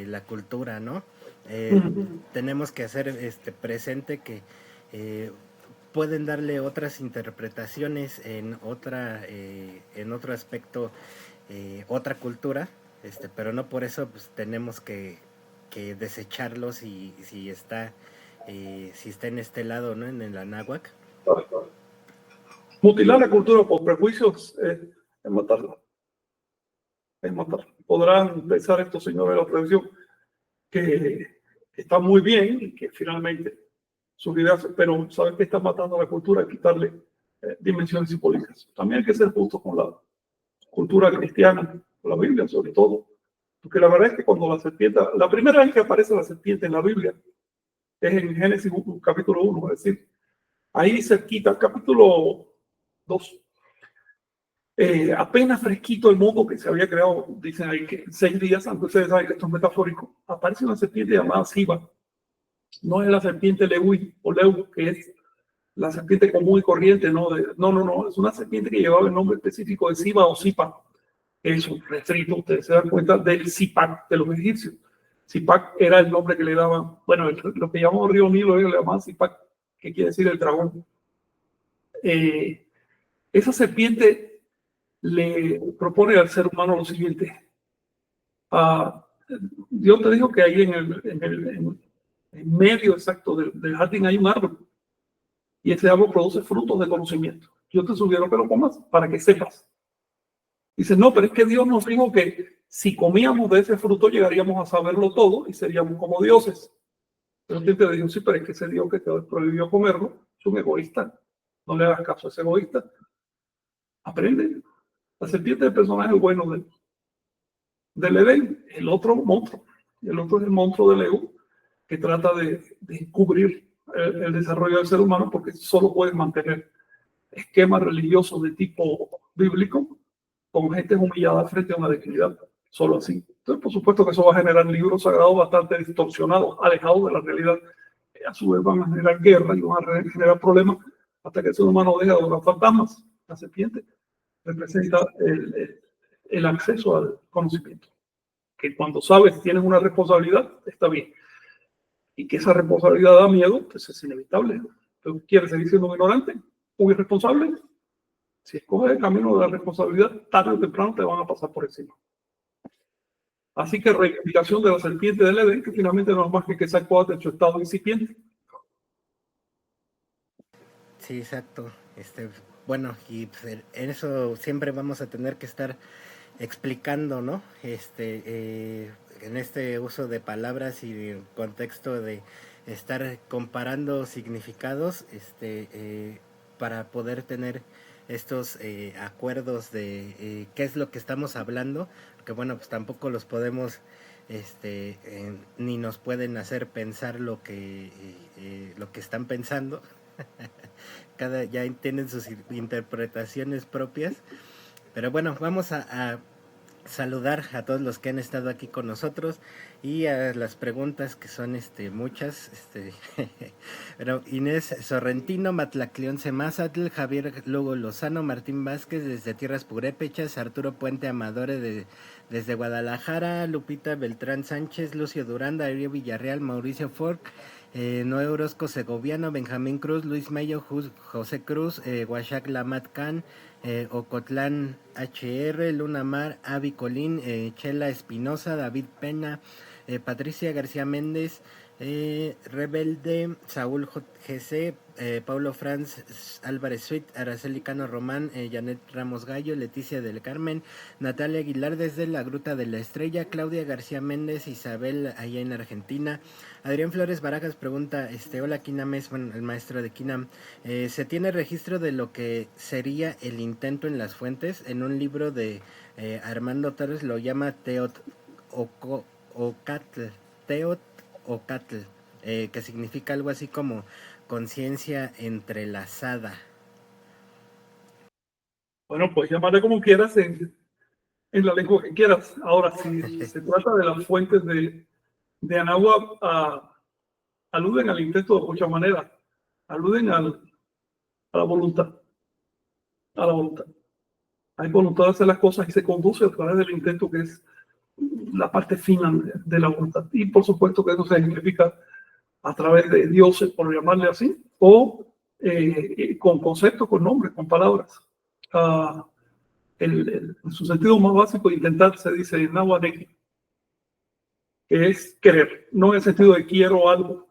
la cultura, ¿no? Tenemos que hacer presente que pueden darle otras interpretaciones en otro aspecto, otra cultura, pero no por eso pues, tenemos que desecharlos si está en este lado, ¿no? En el Anáhuac. Mutilar la cultura por prejuicios es matarla. Es matarla. Podrán pensar estos señores de la televisión que está muy bien y que finalmente sus ideas, pero saben que están matando a la cultura y quitarle dimensiones simbólicas. También hay que ser justos con la cultura cristiana, con la Biblia sobre todo, porque la verdad es que cuando la serpiente, la primera vez que aparece la serpiente en la Biblia es en Génesis capítulo 1, es decir, ahí cerquita, capítulo 2, apenas fresquito el mundo que se había creado, dicen ahí que 6 días antes, ustedes saben que esto es metafórico, aparece una serpiente llamada Siba. No es la serpiente Lewi o Leu, que es la serpiente común y corriente, no, es una serpiente que llevaba el nombre específico de Siba o Sipa. Es un restrito, ustedes se dan cuenta del Sipac de los egipcios. Sipac era el nombre que le daban, bueno, lo que llamamos río Nilo, le llamaban Sipac, que quiere decir el dragón. Esa serpiente le propone al ser humano lo siguiente. Dios te dijo que ahí en medio exacto del jardín hay un árbol y ese árbol produce frutos de conocimiento. Yo te sugiero que lo comas para que sepas. Dice, no, pero es que Dios nos dijo que si comíamos de ese fruto llegaríamos a saberlo todo y seríamos como dioses. Pero el te dijo, sí, pero es que ese Dios que te prohibió comerlo es un egoísta. No le hagas caso a ese egoísta. Aprende. La serpiente es el personaje bueno del Edén, el otro monstruo. El otro es el monstruo del ego que trata de encubrir el desarrollo del ser humano porque solo puede mantener esquemas religiosos de tipo bíblico con gente humillada frente a una dignidad. Solo así. Entonces, por supuesto que eso va a generar libros sagrados bastante distorsionados, alejados de la realidad. A su vez van a generar guerra y van a generar problemas hasta que el ser humano deje de adorar fantasmas. La serpiente representa el acceso al conocimiento. Que cuando sabes tienes una responsabilidad, está bien. Y que esa responsabilidad da miedo, pues es inevitable. Entonces, ¿quieres seguir siendo un ignorante? ¿Un irresponsable? Si escoges el camino de la responsabilidad, tarde o temprano te van a pasar por encima. Así que reivindicación de la serpiente del Edén, que finalmente no es más que sacó de su estado incipiente. Sí, exacto. Bueno, y pues, en eso siempre vamos a tener que estar explicando, ¿no? En este uso de palabras y de contexto de estar comparando significados, para poder tener estos acuerdos de qué es lo que estamos hablando, que bueno, pues tampoco los podemos ni nos pueden hacer pensar lo que están pensando. Ya tienen sus interpretaciones propias, pero bueno, vamos a saludar a todos los que han estado aquí con nosotros y a las preguntas que son muchas. Pero Inés Sorrentino, Matlacleón Semazatl, Javier Lugo Lozano, Martín Vázquez desde Tierras Purépechas, Arturo Puente Amadore desde Guadalajara, Lupita Beltrán Sánchez, Lucio Durán, Darío Villarreal, Mauricio Fork, Noé Orozco Segoviano, Benjamín Cruz, Luis Mayo, José Cruz, Huachac Lamat Khan, Ocotlán HR, Luna Mar, Avi Colín, Chela Espinosa, David Pena, Patricia García Méndez, Rebelde, Saúl GC, Paulo Franz Álvarez Suit, Araceli Cano Román, Janet Ramos Gallo, Leticia del Carmen, Natalia Aguilar desde la Gruta de la Estrella, Claudia García Méndez, Isabel allá en Argentina, Adrián Flores Barajas pregunta, hola Kinames, bueno, el maestro de Kinam, ¿se tiene registro de lo que sería el intento en las fuentes? En un libro de Armando Torres lo llama Teotocatl, que significa algo así como conciencia entrelazada. Bueno, pues llamarle como quieras. En en la lengua que quieras. Ahora, si se trata de las fuentes de Anáhuac, aluden al intento de muchas maneras, aluden a la voluntad, a la voluntad. Hay voluntad de hacer las cosas y se conduce a través del intento, que es la parte fina de la voluntad. Y por supuesto que eso se ejemplifica a través de dioses, por llamarle así, o con conceptos, con nombres, con palabras. En su sentido más básico, intentar se dice náhuatl, que es querer, no en el sentido de quiero algo,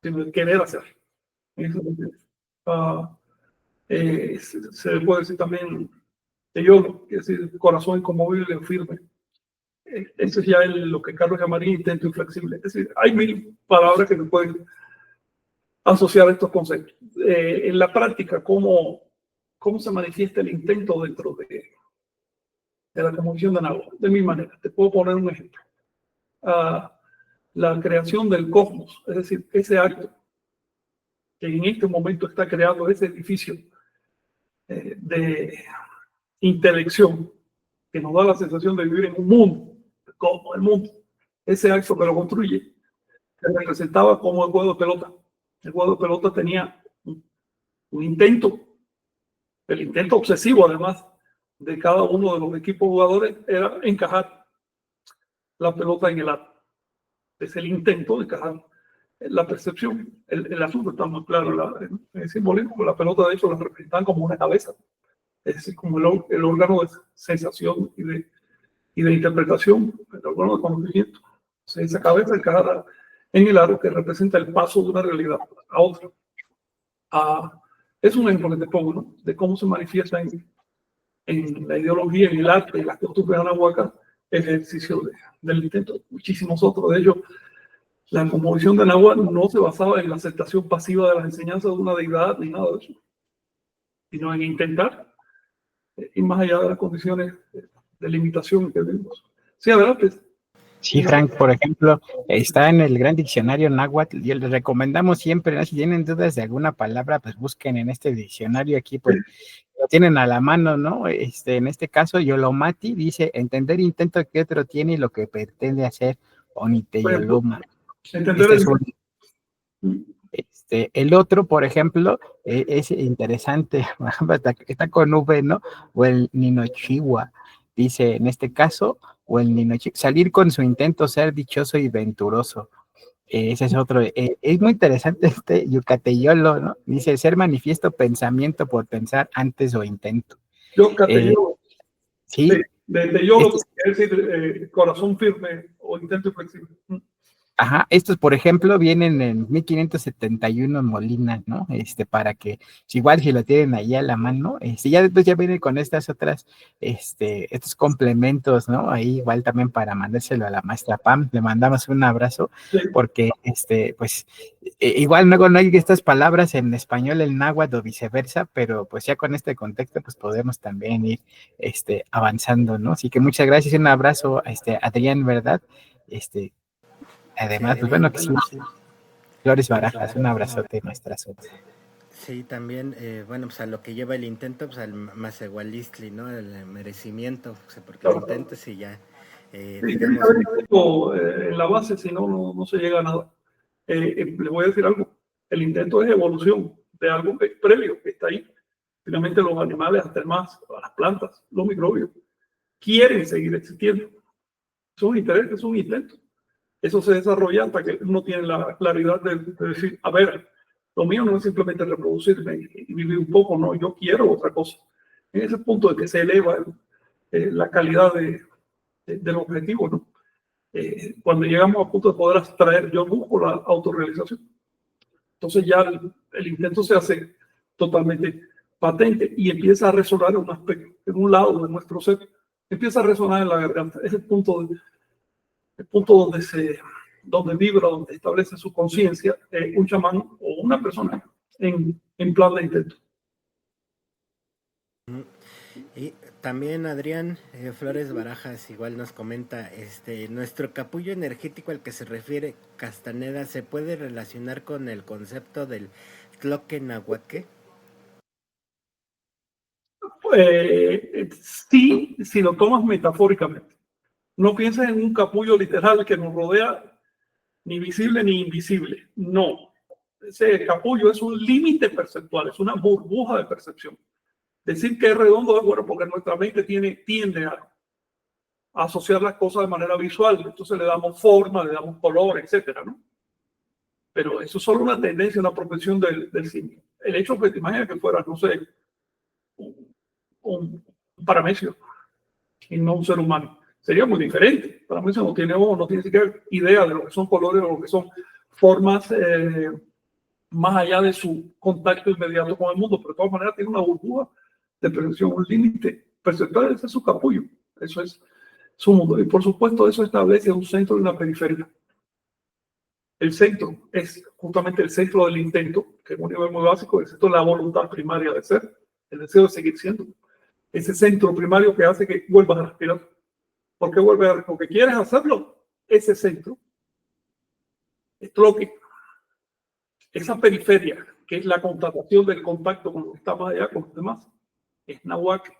sino de querer hacer. Se puede decir también que yo, es decir, corazón inconmovible, firme. Eso es ya lo que Carlos llamaría intento inflexible. Es decir, hay mil palabras que se pueden asociar a estos conceptos. En la práctica, ¿cómo se manifiesta el intento dentro de la composición de Anáhuac? De mi manera. Te puedo poner un ejemplo. La creación del cosmos, es decir, ese acto que en este momento está creando ese edificio de intelección que nos da la sensación de vivir en un mundo, como el mundo, ese acto que lo construye, se representaba como el juego de pelota. El juego de pelota tenía un intento, el intento obsesivo además de cada uno de los equipos jugadores era encajar la pelota en el aro. Es el intento de encajar la percepción. El asunto está más claro, el simbolismo, la pelota de hecho la representan como una cabeza, es decir, como el órgano de sensación y de interpretación, el órgano de conocimiento. O sea, esa cabeza encajada en el aro que representa el paso de una realidad a otra. Es un ejemplo que te pongo, ¿no? De cómo se manifiesta en la ideología, en el arte, en las costumbres anahuacas, el ejercicio del intento. Muchísimos otros de ellos. La composición de Anáhuac no se basaba en la aceptación pasiva de las enseñanzas de una deidad ni nada de eso, sino en intentar ir más allá de las condiciones de limitación que vivimos. Sí, adelante. Sí, Frank, por ejemplo, está en el Gran Diccionario Náhuatl y les recomendamos siempre, ¿no? Si tienen dudas de alguna palabra, pues busquen en este diccionario aquí, pues lo tienen a la mano, ¿no? En este caso, Yolomati dice, entender intento que otro tiene y lo que pretende hacer, Oniteyoloma. Entender El otro, por ejemplo, es interesante, está con V, ¿no? O el Ninochiwa, dice en este caso, o el Ninochiwa, salir con su intento ser dichoso y venturoso. Ese es otro. Es muy interesante Yucateyolo, ¿no? Dice ser manifiesto pensamiento por pensar antes o intento. Yucateyolo. Sí. De yolo, es decir, corazón firme o intento flexible. Ajá, estos, por ejemplo, vienen en 1571 en Molina, ¿no? Para que, igual si lo tienen ahí a la mano, ya después ya viene con estas otras, estos complementos, ¿no? Ahí igual también para mandárselo a la maestra Pam, le mandamos un abrazo, sí. Porque, pues, igual luego no hay estas palabras en español, el náhuatl o viceversa, pero pues ya con este contexto, pues podemos también ir, avanzando, ¿no? Así que muchas gracias, un abrazo, Adrián, ¿verdad? Además, sí, pues bueno, que sí, Flores Barajas, un abrazote, nuestra suerte. Sí, también, bueno, pues a lo que lleva el intento, pues al Masehualistli, ¿no? El merecimiento, o sea, porque el intento sí ya, digamos... en la base, si no, no se llega a nada. Le voy a decir algo, el intento es evolución de algo que es previo, que está ahí. Finalmente los animales, hasta el más, las plantas, los microbios, quieren seguir existiendo. Son intereses, es un intento. Eso se desarrolla hasta que uno tiene la claridad de decir, a ver, lo mío no es simplemente reproducirme y vivir un poco, no, yo quiero otra cosa. En ese punto de que se eleva la calidad del objetivo, ¿no? Cuando llegamos a punto de poder abstraer, yo busco la autorrealización. Entonces ya el intento se hace totalmente patente y empieza a resonar en un aspecto, en un lado de nuestro ser, empieza a resonar en la garganta. Es el punto donde vibra, donde establece su conciencia un chamán o una persona en plan de intento. Y también Adrián Flores Barajas igual nos comenta, nuestro capullo energético al que se refiere Castaneda, ¿se puede relacionar con el concepto del Tloquenahuaque? Sí, si lo tomas metafóricamente. No pienses en un capullo literal que nos rodea, ni visible ni invisible. No. Ese capullo es un límite perceptual, es una burbuja de percepción. Decir que es redondo es bueno porque nuestra mente tiende a asociar las cosas de manera visual. Entonces le damos forma, le damos color, etcétera, ¿no? Pero eso es solo una tendencia, una propensión del simio. El hecho que te imaginas que fuera, no sé, un paramecio y no un ser humano, sería muy diferente. Paramecio no tiene ojo, no tiene siquiera idea de lo que son colores o lo que son formas más allá de su contacto inmediato con el mundo, pero de todas maneras tiene una burbuja de percepción, un límite perceptual. Ese es su capullo, eso es su mundo. Y por supuesto eso establece un centro y una periferia. El centro es justamente el centro del intento, que es un nivel muy básico, el centro de la voluntad primaria de ser, el deseo de seguir siendo. Ese centro primario que hace que vuelvas a respirar. ¿Por qué vuelves a respirar? Porque quieres hacerlo. Ese centro es lo que, esa periferia, que es la constatación del contacto con lo que está más allá, con los demás, es Nahuac.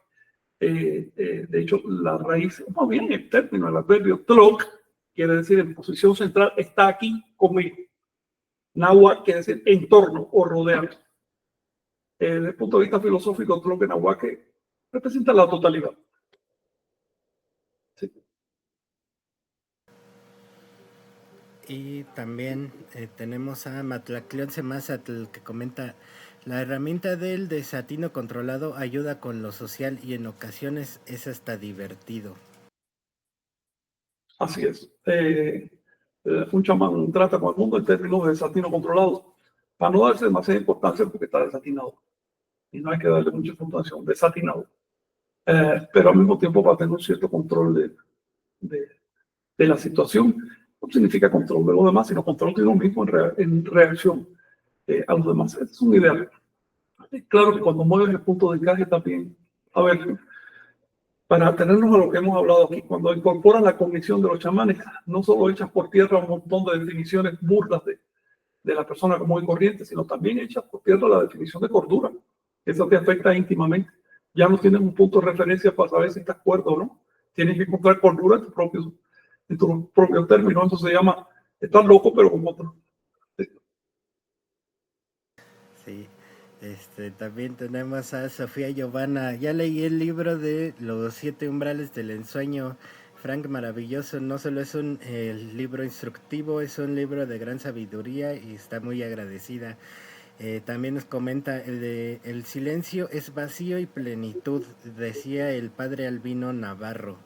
De hecho, la raíz, más bien el término, el adverbio tlok, quiere decir en posición central, está aquí conmigo. Nahuac quiere decir entorno o rodear. Desde el punto de vista filosófico, tlok en Nahuac representa la totalidad. Sí. Y también tenemos a Matlacleón Semazatl que comenta: la herramienta del desatino controlado ayuda con lo social y en ocasiones es hasta divertido. Así es. Un chamán trata con el mundo en términos de desatino controlado, para no darse demasiada importancia porque está desatinado. Y no hay que darle mucha importancia, desatinado. Pero al mismo tiempo para tener un cierto control de la situación. No significa control de los demás, sino control de uno mismo en reacción a los demás. Es un ideal. Claro que cuando mueves el punto de encaje también, a ver, para tenernos a lo que hemos hablado aquí, cuando incorporan la cognición de los chamanes, no solo echas por tierra un montón de definiciones burdas de la persona común y corriente, sino también echas por tierra la definición de cordura. Eso te afecta íntimamente. Ya no tienes un punto de referencia para saber si estás cuerdo o no. Tienes que encontrar cordura en tu propio término. Eso se llama estar loco, pero con otro. Sí. También tenemos a Sofía Giovanna. Ya leí el libro de Los 7 umbrales del ensueño. Frank, maravilloso. No solo es un libro instructivo, es un libro de gran sabiduría y está muy agradecida. También nos comenta el silencio es vacío y plenitud, decía el padre Albino Navarro.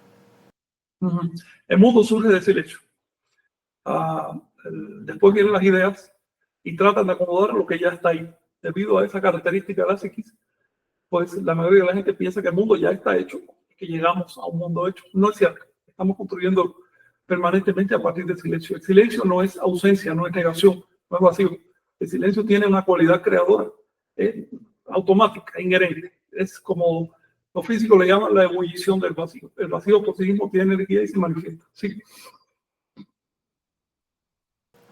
El mundo surge de silencio. Después vienen las ideas y tratan de acomodar lo que ya está ahí. Debido a esa característica de la psiquis, pues la mayoría de la gente piensa que el mundo ya está hecho, que llegamos a un mundo hecho. No es cierto. Estamos construyendo permanentemente a partir del silencio. El silencio no es ausencia, no es negación, no es vacío. El silencio tiene una cualidad creadora, automática, inherente. Es como los físicos le llaman la ebullición del vacío. El vacío por sí mismo tiene energía y se manifiesta. Sí.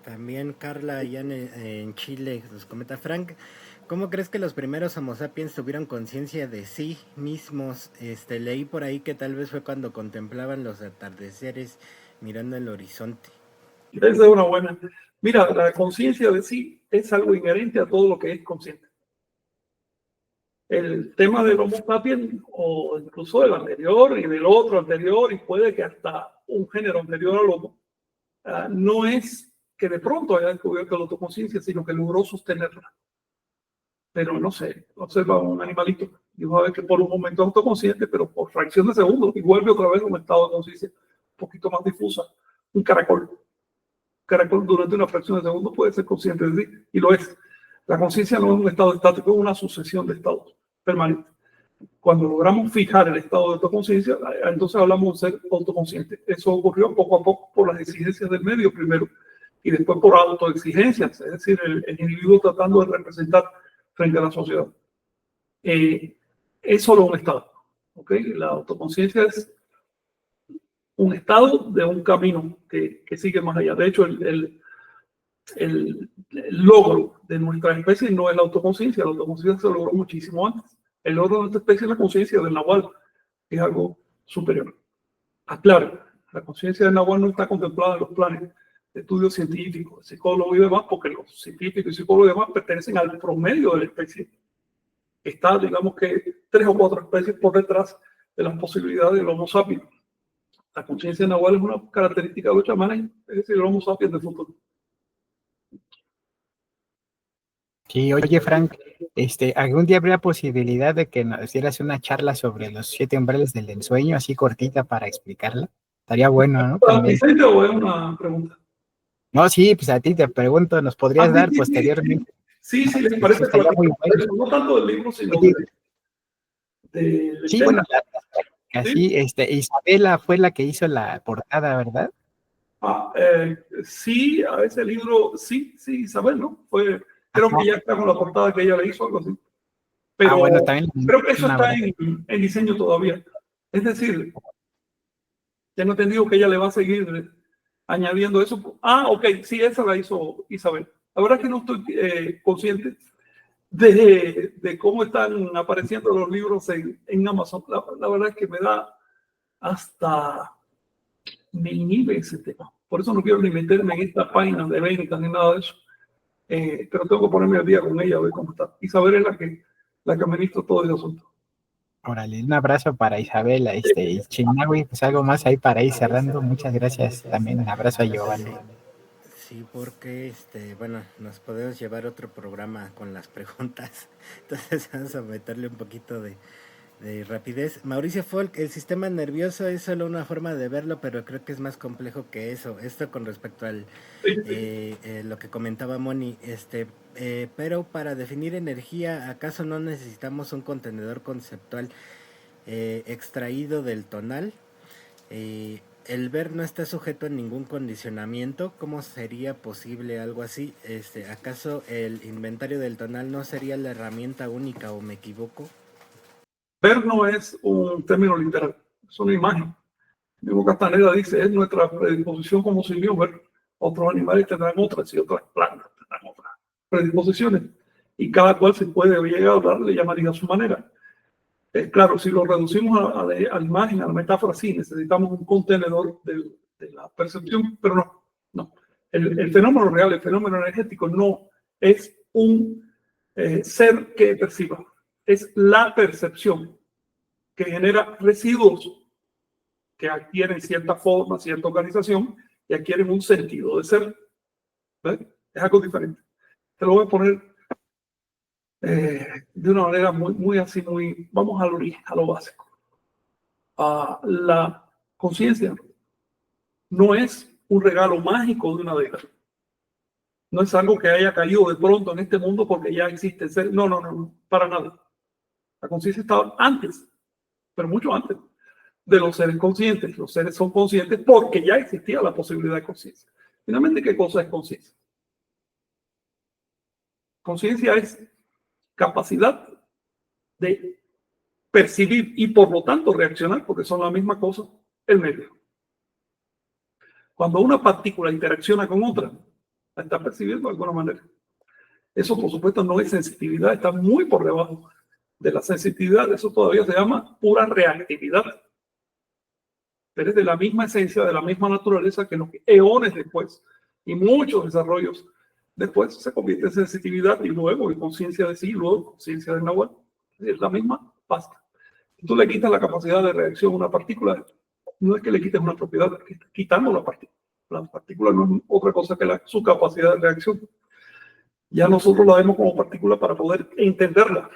También Carla allá en Chile nos comenta: Frank, ¿cómo crees que los primeros Homo sapiens tuvieron conciencia de sí mismos? Leí por ahí que tal vez fue cuando contemplaban los atardeceres mirando el horizonte. Esa es una buena. Mira, la conciencia de sí es algo inherente a todo lo que es consciente. El tema del Homo sapiens, o incluso del anterior y del otro anterior, y puede que hasta un género anterior al Homo, no es que de pronto haya descubierto la autoconciencia, sino que logró sostenerla. Pero no sé, observa un animalito y va a ver que por un momento es autoconsciente, pero por fracción de segundo, y vuelve otra vez a un estado de conciencia un poquito más difusa. Un caracol. Caracol durante una fracción de segundo puede ser consciente de sí, y lo es. La conciencia no es un estado estático, es una sucesión de estados permanentes. Cuando logramos fijar el estado de autoconciencia, entonces hablamos de ser autoconsciente. Eso ocurrió poco a poco por las exigencias del medio primero, y después por autoexigencias, es decir, el individuo tratando de representar frente a la sociedad. Es solo un estado. ¿Okay? La autoconciencia es un estado de un camino que sigue más allá. De hecho, el logro de nuestra especie no es la autoconciencia. La autoconciencia se logró muchísimo antes. El logro de nuestra especie es la conciencia del Nahual, que es algo superior. Aclaro, la conciencia del Nahual no está contemplada en los planes de estudios científicos, psicólogos y demás, porque los científicos y psicólogos y demás pertenecen al promedio de la especie. Está, digamos que, 3 o 4 especies por detrás de las posibilidades del Homo sapiens. La conciencia Nahual es una característica de los chamanes, es decir, el Homo sapiens del futuro. Sí, oye, Frank, ¿algún día habría posibilidad de que nos dieras una charla sobre los 7 umbrales del ensueño, así cortita para explicarla? Estaría bueno, ¿no? ¿Para También. Vicente o es una pregunta? No, sí, pues a ti te pregunto, ¿nos podrías dar posteriormente? Sí, les parece Estaría muy bueno. no tanto del libro, sino Oye, del sí, tema. bueno, así, Isabela fue la que hizo la portada, ¿verdad? Sí, a ese libro, sí, Isabel, ¿no? Creo que ya está con la portada que ella le hizo, algo así. Pero bueno, también creo que eso está en diseño todavía. Es decir, tengo entendido que ella le va a seguir añadiendo eso. Ok, sí, esa la hizo Isabel. La verdad es que no estoy consciente de cómo están apareciendo los libros en Amazon. La verdad es que me da hasta me inhibe ese tema. Por eso no quiero ni meterme en esta página de ventas ni nada de eso. Pero tengo que ponerme al día con ella a ver cómo está. Isabel es la que administra todo ese asunto. Órale, un abrazo para Isabela, y Chignahui, pues algo más ahí para ir cerrando. Muchas gracias también. Un abrazo a Giovanni. Sí, porque bueno, nos podemos llevar otro programa con las preguntas. Entonces vamos a meterle un poquito de rapidez. Mauricio Folk, el sistema nervioso es solo una forma de verlo, pero creo que es más complejo que eso. Esto con respecto al lo que comentaba Moni, pero para definir energía, ¿acaso no necesitamos un contenedor conceptual extraído del tonal? El ver no está sujeto a ningún condicionamiento. ¿Cómo sería posible algo así? ¿Acaso el inventario del tonal no sería la herramienta única o me equivoco? Ver no es un término literal, es una imagen. Mismo Castaneda dice, es nuestra predisposición como simios ver. Otros animales tendrán otras y otras plantas tendrán otras predisposiciones. Y cada cual se puede llegar a hablar, le llamaría a su manera. Claro, si lo reducimos a la imagen, a la metáfora, sí, necesitamos un contenedor de la percepción, pero no. El fenómeno real, el fenómeno energético no es un ser que perciba, es la percepción que genera residuos que adquieren cierta forma, cierta organización y adquieren un sentido de ser. ¿Ves? Es algo diferente. Te lo voy a poner de una manera muy así, vamos al origen, a lo básico. La conciencia no es un regalo mágico de una década. No es algo que haya caído de pronto en este mundo porque ya existe el ser. No, para nada. La conciencia estaba antes, pero mucho antes de los seres conscientes. Los seres son conscientes porque ya existía la posibilidad de conciencia. Finalmente, ¿qué cosa es conciencia? Conciencia es capacidad de percibir y por lo tanto reaccionar, porque son la misma cosa, el medio. Cuando una partícula interacciona con otra, la está percibiendo de alguna manera. Eso, por supuesto, no es sensitividad, está muy por debajo de la sensitividad. Eso todavía se llama pura reactividad. Pero es de la misma esencia, de la misma naturaleza que los eones después y muchos desarrollos después se convierte en sensitividad y luego en conciencia de sí, luego conciencia del Nahual. Es la misma pasta. Si tú le quitas la capacidad de reacción a una partícula, no es que le quites una propiedad, es que estás quitando la partícula. La partícula no es otra cosa que su capacidad de reacción. Ya nosotros la vemos como partícula para poder entenderla.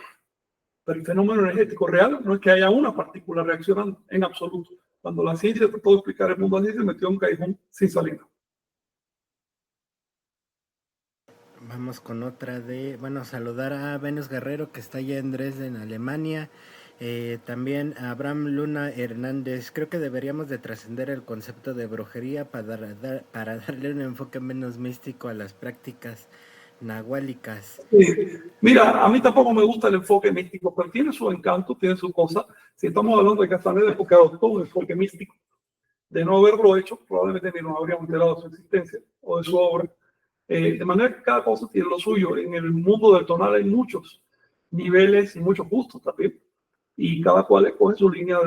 Pero el fenómeno energético real no es que haya una partícula reaccionando en absoluto. Cuando la ciencia trató de explicar el mundo así, se metió en un callejón sin salida. Vamos con otra saludar a Venus Guerrero, que está allá en Dresden, Alemania. También a Abraham Luna Hernández. Creo que deberíamos de trascender el concepto de brujería para darle un enfoque menos místico a las prácticas nahuálicas. Sí. Mira, a mí tampoco me gusta el enfoque místico, pero tiene su encanto, tiene su cosa. Si estamos hablando de Castaneda, porque adoptó un enfoque místico, de no haberlo hecho, probablemente ni nos habríamos enterado de su existencia o de su obra. De manera que cada cosa tiene lo suyo. En el mundo del tonal hay muchos niveles y muchos gustos también. Y cada cual escoge su línea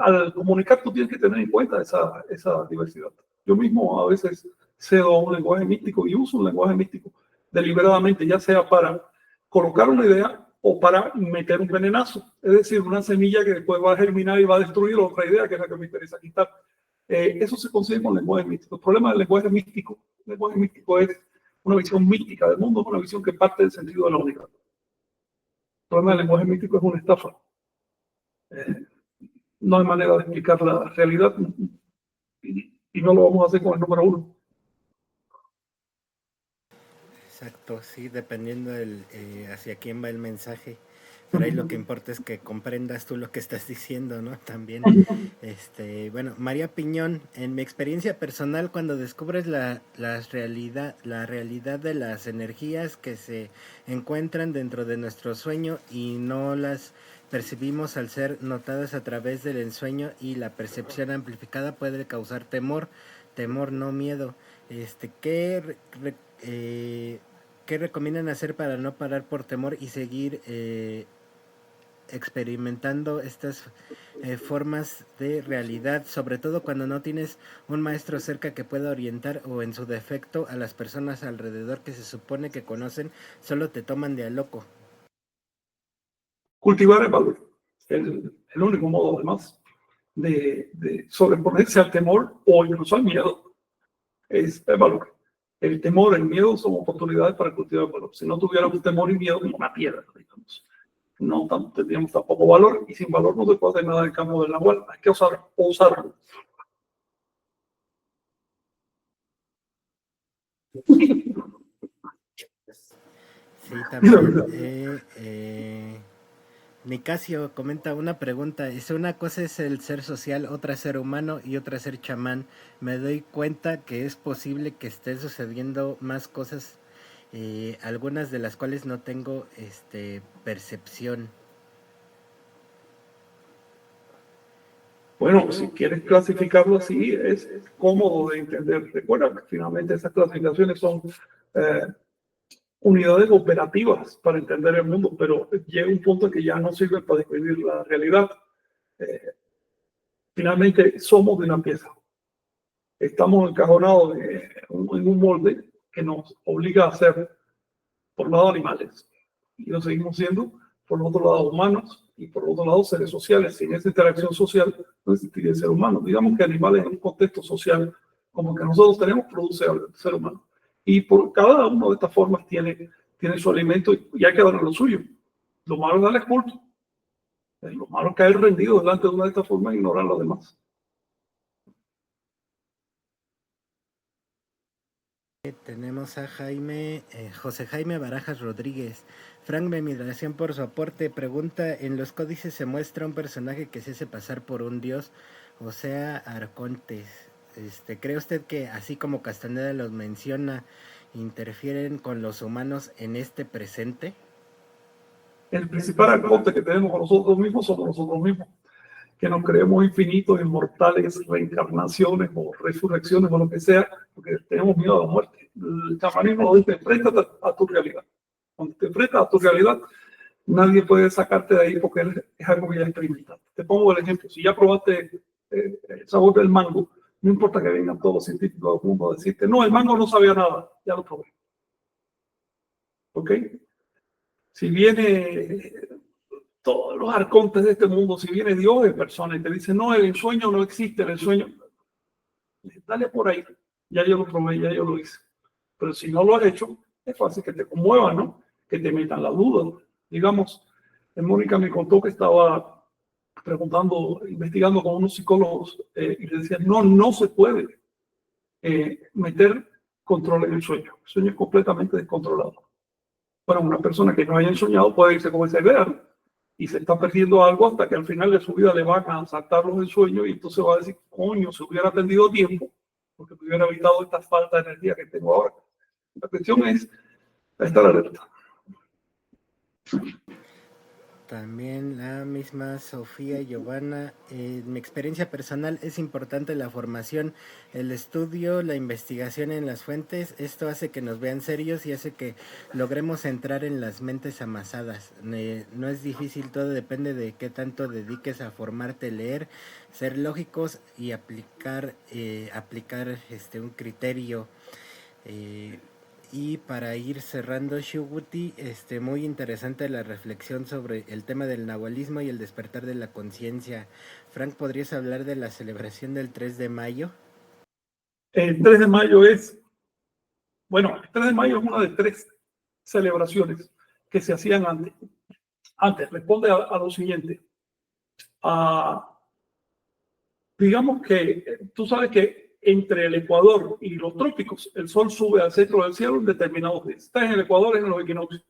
al comunicar tú tienes que tener en cuenta esa diversidad. Yo mismo a veces cedo a un lenguaje místico y uso un lenguaje místico deliberadamente, ya sea para colocar una idea o para meter un venenazo, es decir, una semilla que después va a germinar y va a destruir otra idea que es la que me interesa quitar. Eso se consigue con lenguaje místico. El problema del lenguaje místico es una visión mística del mundo, es una visión que parte del sentido de la unidad. El problema del lenguaje místico es una estafa. No hay manera de explicar la realidad y no lo vamos a hacer con el número 1. Exacto, sí, dependiendo hacia quién va el mensaje. Pero ahí lo que importa es que comprendas tú lo que estás diciendo, ¿no? También, bueno, María Piñón, en mi experiencia personal, cuando descubres la realidad de las energías que se encuentran dentro de nuestro sueño y no las percibimos al ser notadas a través del ensueño y la percepción amplificada puede causar temor, no miedo. ¿Qué recomiendan hacer para no parar por temor y seguir experimentando estas formas de realidad, sobre todo cuando no tienes un maestro cerca que pueda orientar o en su defecto a las personas alrededor que se supone que conocen, solo te toman de a loco? Cultivar el valor. El único modo, además, de sobreponerse al temor o incluso al miedo es el valor. El temor, el miedo son oportunidades para cultivar el valor. Si no tuviéramos temor y miedo, como una piedra, digamos, no tendríamos tampoco valor, y sin valor no se puede hacer nada del campo del nahual. Hay que usarlo. Sí, también. Nicasio comenta una pregunta. Dice, una cosa es el ser social, otra ser humano y otra ser chamán. Me doy cuenta que es posible que estén sucediendo más cosas, algunas de las cuales no tengo percepción. Bueno, si quieres clasificarlo así, es cómodo de entender. Recuerda que finalmente esas clasificaciones son unidades operativas para entender el mundo, pero llega un punto en que ya no sirve para describir la realidad. Finalmente somos de una pieza. Estamos encajonados en un molde que nos obliga a ser, por un lado, animales, y lo seguimos siendo, por otro lado, humanos, y por otro lado, seres sociales. Sin esa interacción social no existiría el ser humano. Digamos que animales en un contexto social como que nosotros tenemos, produce al ser humano. Y por cada una de estas formas tiene su alimento y hay que darle lo suyo. Lo malo es darle culto. Lo malo es caer rendido delante de una de estas formas e ignorar lo demás. Tenemos a José Jaime Barajas Rodríguez. Frank, mi admiración por su aporte. Pregunta, ¿en los códices se muestra un personaje que se hace pasar por un dios, o sea, arcontes? ¿Cree usted que, así como Castaneda los menciona, interfieren con los humanos en este presente? El principal arconte que tenemos con nosotros mismos somos nosotros mismos, que nos creemos infinitos, inmortales, reencarnaciones o resurrecciones o lo que sea, porque tenemos miedo a la muerte. El chamanismo dice, enfréntate a tu realidad. Cuando te enfrentas a tu realidad, nadie puede sacarte de ahí porque es algo que ya experimentaste. Te pongo el ejemplo, si ya probaste el sabor del mango, no importa que vengan todos los científicos del mundo a decirte, no, el mango no sabía nada, ya lo probé. ¿Ok? Si viene todos los arcontes de este mundo, si viene Dios en persona y te dice, no, el ensueño no existe, el ensueño, dale por ahí, ya yo lo probé, ya yo lo hice. Pero si no lo has hecho, es fácil que te conmuevan, ¿no? Que te metan la duda. Digamos, Mónica me contó que estaba preguntando, investigando con unos psicólogos y le decían, no se puede meter control en el sueño. El sueño es completamente descontrolado. Bueno, una persona que no haya soñado puede irse con esa idea y se está perdiendo algo hasta que al final de su vida le van a saltar los ensueños y entonces va a decir, coño, si hubiera atendido tiempo, porque me hubiera evitado esta falta de energía que tengo ahora. La cuestión es estar alerta. También la misma Sofía Giovanna, en mi experiencia personal es importante la formación, el estudio, la investigación en las fuentes. Esto hace que nos vean serios y hace que logremos entrar en las mentes amasadas. No es difícil, todo depende de qué tanto dediques a formarte, leer, ser lógicos y aplicar un criterio. Eh, y para ir cerrando, Shuguti, muy interesante la reflexión sobre el tema del nahualismo y el despertar de la conciencia. Frank, ¿podrías hablar de la celebración del 3 de mayo? El 3 de mayo el 3 de mayo es una de 3 celebraciones que se hacían antes. Antes, responde a lo siguiente. Digamos que tú sabes que entre el Ecuador y los trópicos, el sol sube al centro del cielo en determinados días. Estás en el Ecuador, es en los equinoccios.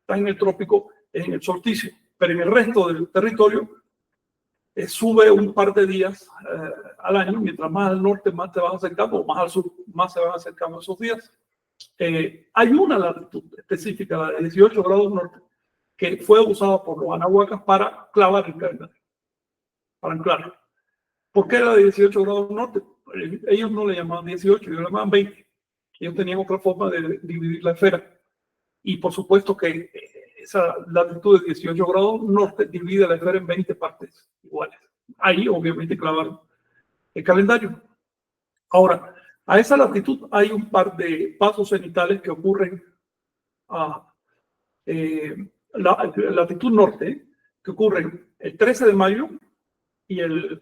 Estás en el trópico, es en el solsticio. Pero en el resto del territorio sube un par de días al año. Mientras más al norte, más te vas acercando, o más al sur, más se van acercando esos días. Hay una latitud específica, la de 18 grados norte, que fue usada por los anahuacas para clavar el calendario, para anclar. ¿Por qué era de 18 grados norte? Ellos no le llamaban 18, ellos le llamaban 20. Ellos tenían otra forma de dividir la esfera. Y por supuesto que esa latitud de 18 grados norte divide la esfera en 20 partes iguales. Ahí obviamente clavaron el calendario. Ahora, a esa latitud hay un par de pasos cenitales que ocurren a la latitud norte, que ocurren el 13 de mayo y el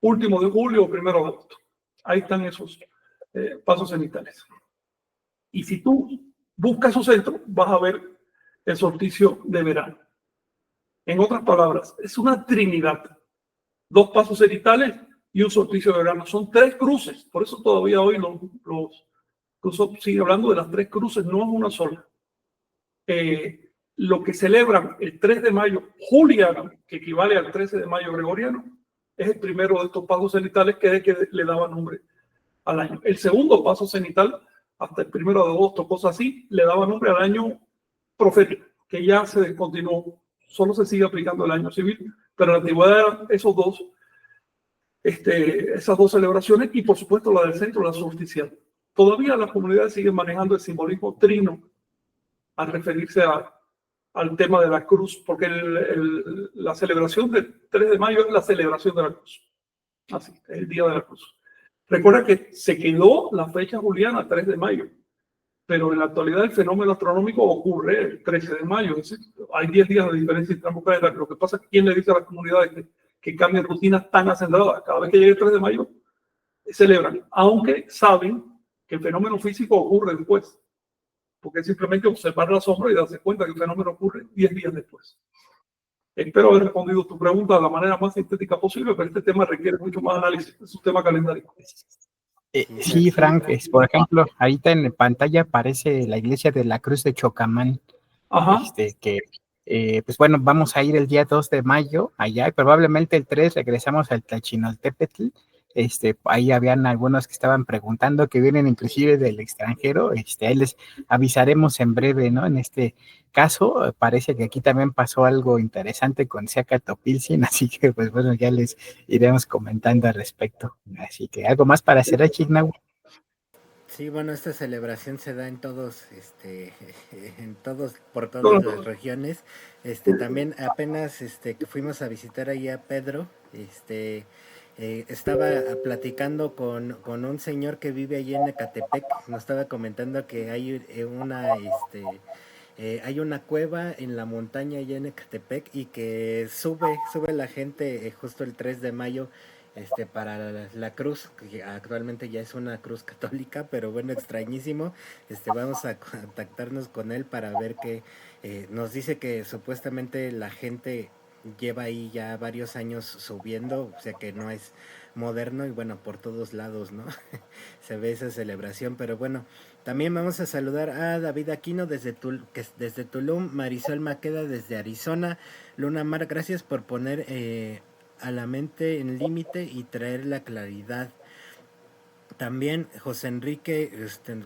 último de julio o primero de agosto. Ahí están esos pasos cenitales. Y si tú buscas su centro, vas a ver el solsticio de verano. En otras palabras, es una trinidad. 2 pasos cenitales y un solsticio de verano. Son 3 cruces. Por eso todavía hoy los cruces siguen hablando de las 3 cruces, no es una sola. Lo que celebran el 3 de mayo juliano, que equivale al 13 de mayo gregoriano, es el primero de estos pasos cenitales que le daba nombre al año. El segundo paso cenital, hasta el 1 de agosto, cosas así, le daba nombre al año profético, que ya se descontinuó. Solo se sigue aplicando el año civil, pero en la antigüedad eran esas dos celebraciones y por supuesto la del centro, la solsticial. Todavía las comunidades siguen manejando el simbolismo trino al referirse al tema de la cruz, porque la celebración del 3 de mayo es la celebración de la cruz. Así, es el día de la cruz. Recuerda que se quedó la fecha juliana 3 de mayo, pero en la actualidad el fenómeno astronómico ocurre el 13 de mayo. Es decir, hay 10 días de diferencia entre ambos calendarios. Lo que pasa es que ¿quién le dice a las comunidades que cambien rutinas tan acendradas? Cada vez que llegue el 3 de mayo, celebran, aunque saben que el fenómeno físico ocurre después, porque es simplemente observar la sombra y darse cuenta que el fenómeno ocurre 10 días después. Espero haber respondido tu pregunta de la manera más sintética posible, pero este tema requiere mucho más análisis, es un tema calendario. Sí, Frank, por ejemplo, ahorita en pantalla aparece la iglesia de la Cruz de Chocamán. Ajá. Pues bueno, vamos a ir el día 2 de mayo allá y probablemente el 3 regresamos al Tlachinoltepetl. Ahí habían algunos que estaban preguntando, que vienen inclusive del extranjero. Ahí les avisaremos en breve, ¿no? En este caso, parece que aquí también pasó algo interesante con Xiacatopiltzin, así que pues bueno, ya les iremos comentando al respecto. Así que algo más para hacer a Chignahu. Sí, bueno, esta celebración se da en todos, por todas las regiones. También apenas, que fuimos a visitar ahí a Pedro, estaba platicando con un señor que vive allí en Ecatepec. Nos estaba comentando que hay hay una cueva en la montaña allá en Ecatepec y que sube la gente justo el 3 de mayo para la cruz, que actualmente ya es una cruz católica, pero bueno, extrañísimo. Vamos a contactarnos con él para ver que nos dice que supuestamente la gente lleva ahí ya varios años subiendo, o sea que no es moderno y bueno, por todos lados, ¿no? Se ve esa celebración, pero bueno, también vamos a saludar a David Aquino desde Tulum, Marisol Maqueda desde Arizona, Luna Mar, gracias por poner a la mente en límite y traer la claridad. También José Enrique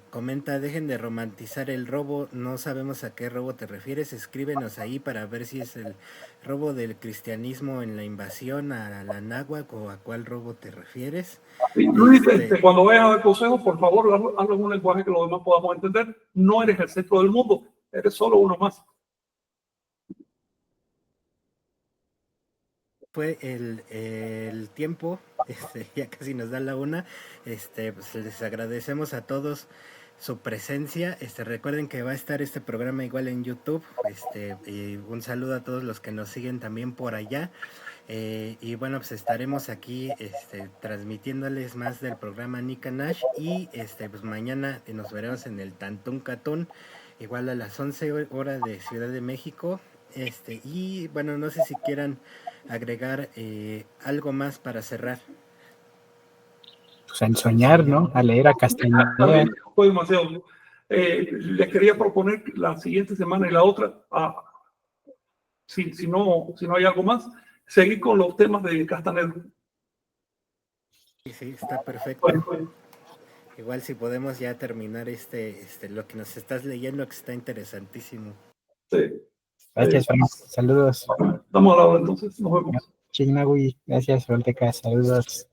comenta, dejen de romantizar el robo, no sabemos a qué robo te refieres, escríbenos ahí para ver si es el robo del cristianismo en la invasión a la náhuatl o a cuál robo te refieres. Sí, Luis, cuando vayas a dar consejos, por favor, hazlo en un lenguaje que los demás podamos entender. No eres el centro del mundo, eres solo uno más. Fue el tiempo, ya casi nos da la una, pues les agradecemos a todos su presencia, recuerden que va a estar este programa igual en YouTube, y un saludo a todos los que nos siguen también por allá, y bueno, pues estaremos aquí transmitiéndoles más del programa Nickanash, y pues mañana nos veremos en el Tantún Catún, igual a las 11 horas de Ciudad de México, y bueno, no sé si quieran agregar algo más para cerrar. Pues al soñar, ¿no? A leer a Castañeda. Fue demasiado. Les quería proponer la siguiente semana y la otra, si no hay algo más, seguir con los temas de Castaneda. Sí, está perfecto. Bueno. Igual si podemos ya terminar lo que nos estás leyendo, que está interesantísimo. Sí. Gracias, Frank. Saludos. Estamos a la hora entonces, nos vemos. Chignagui, gracias, Olteca. Saludos.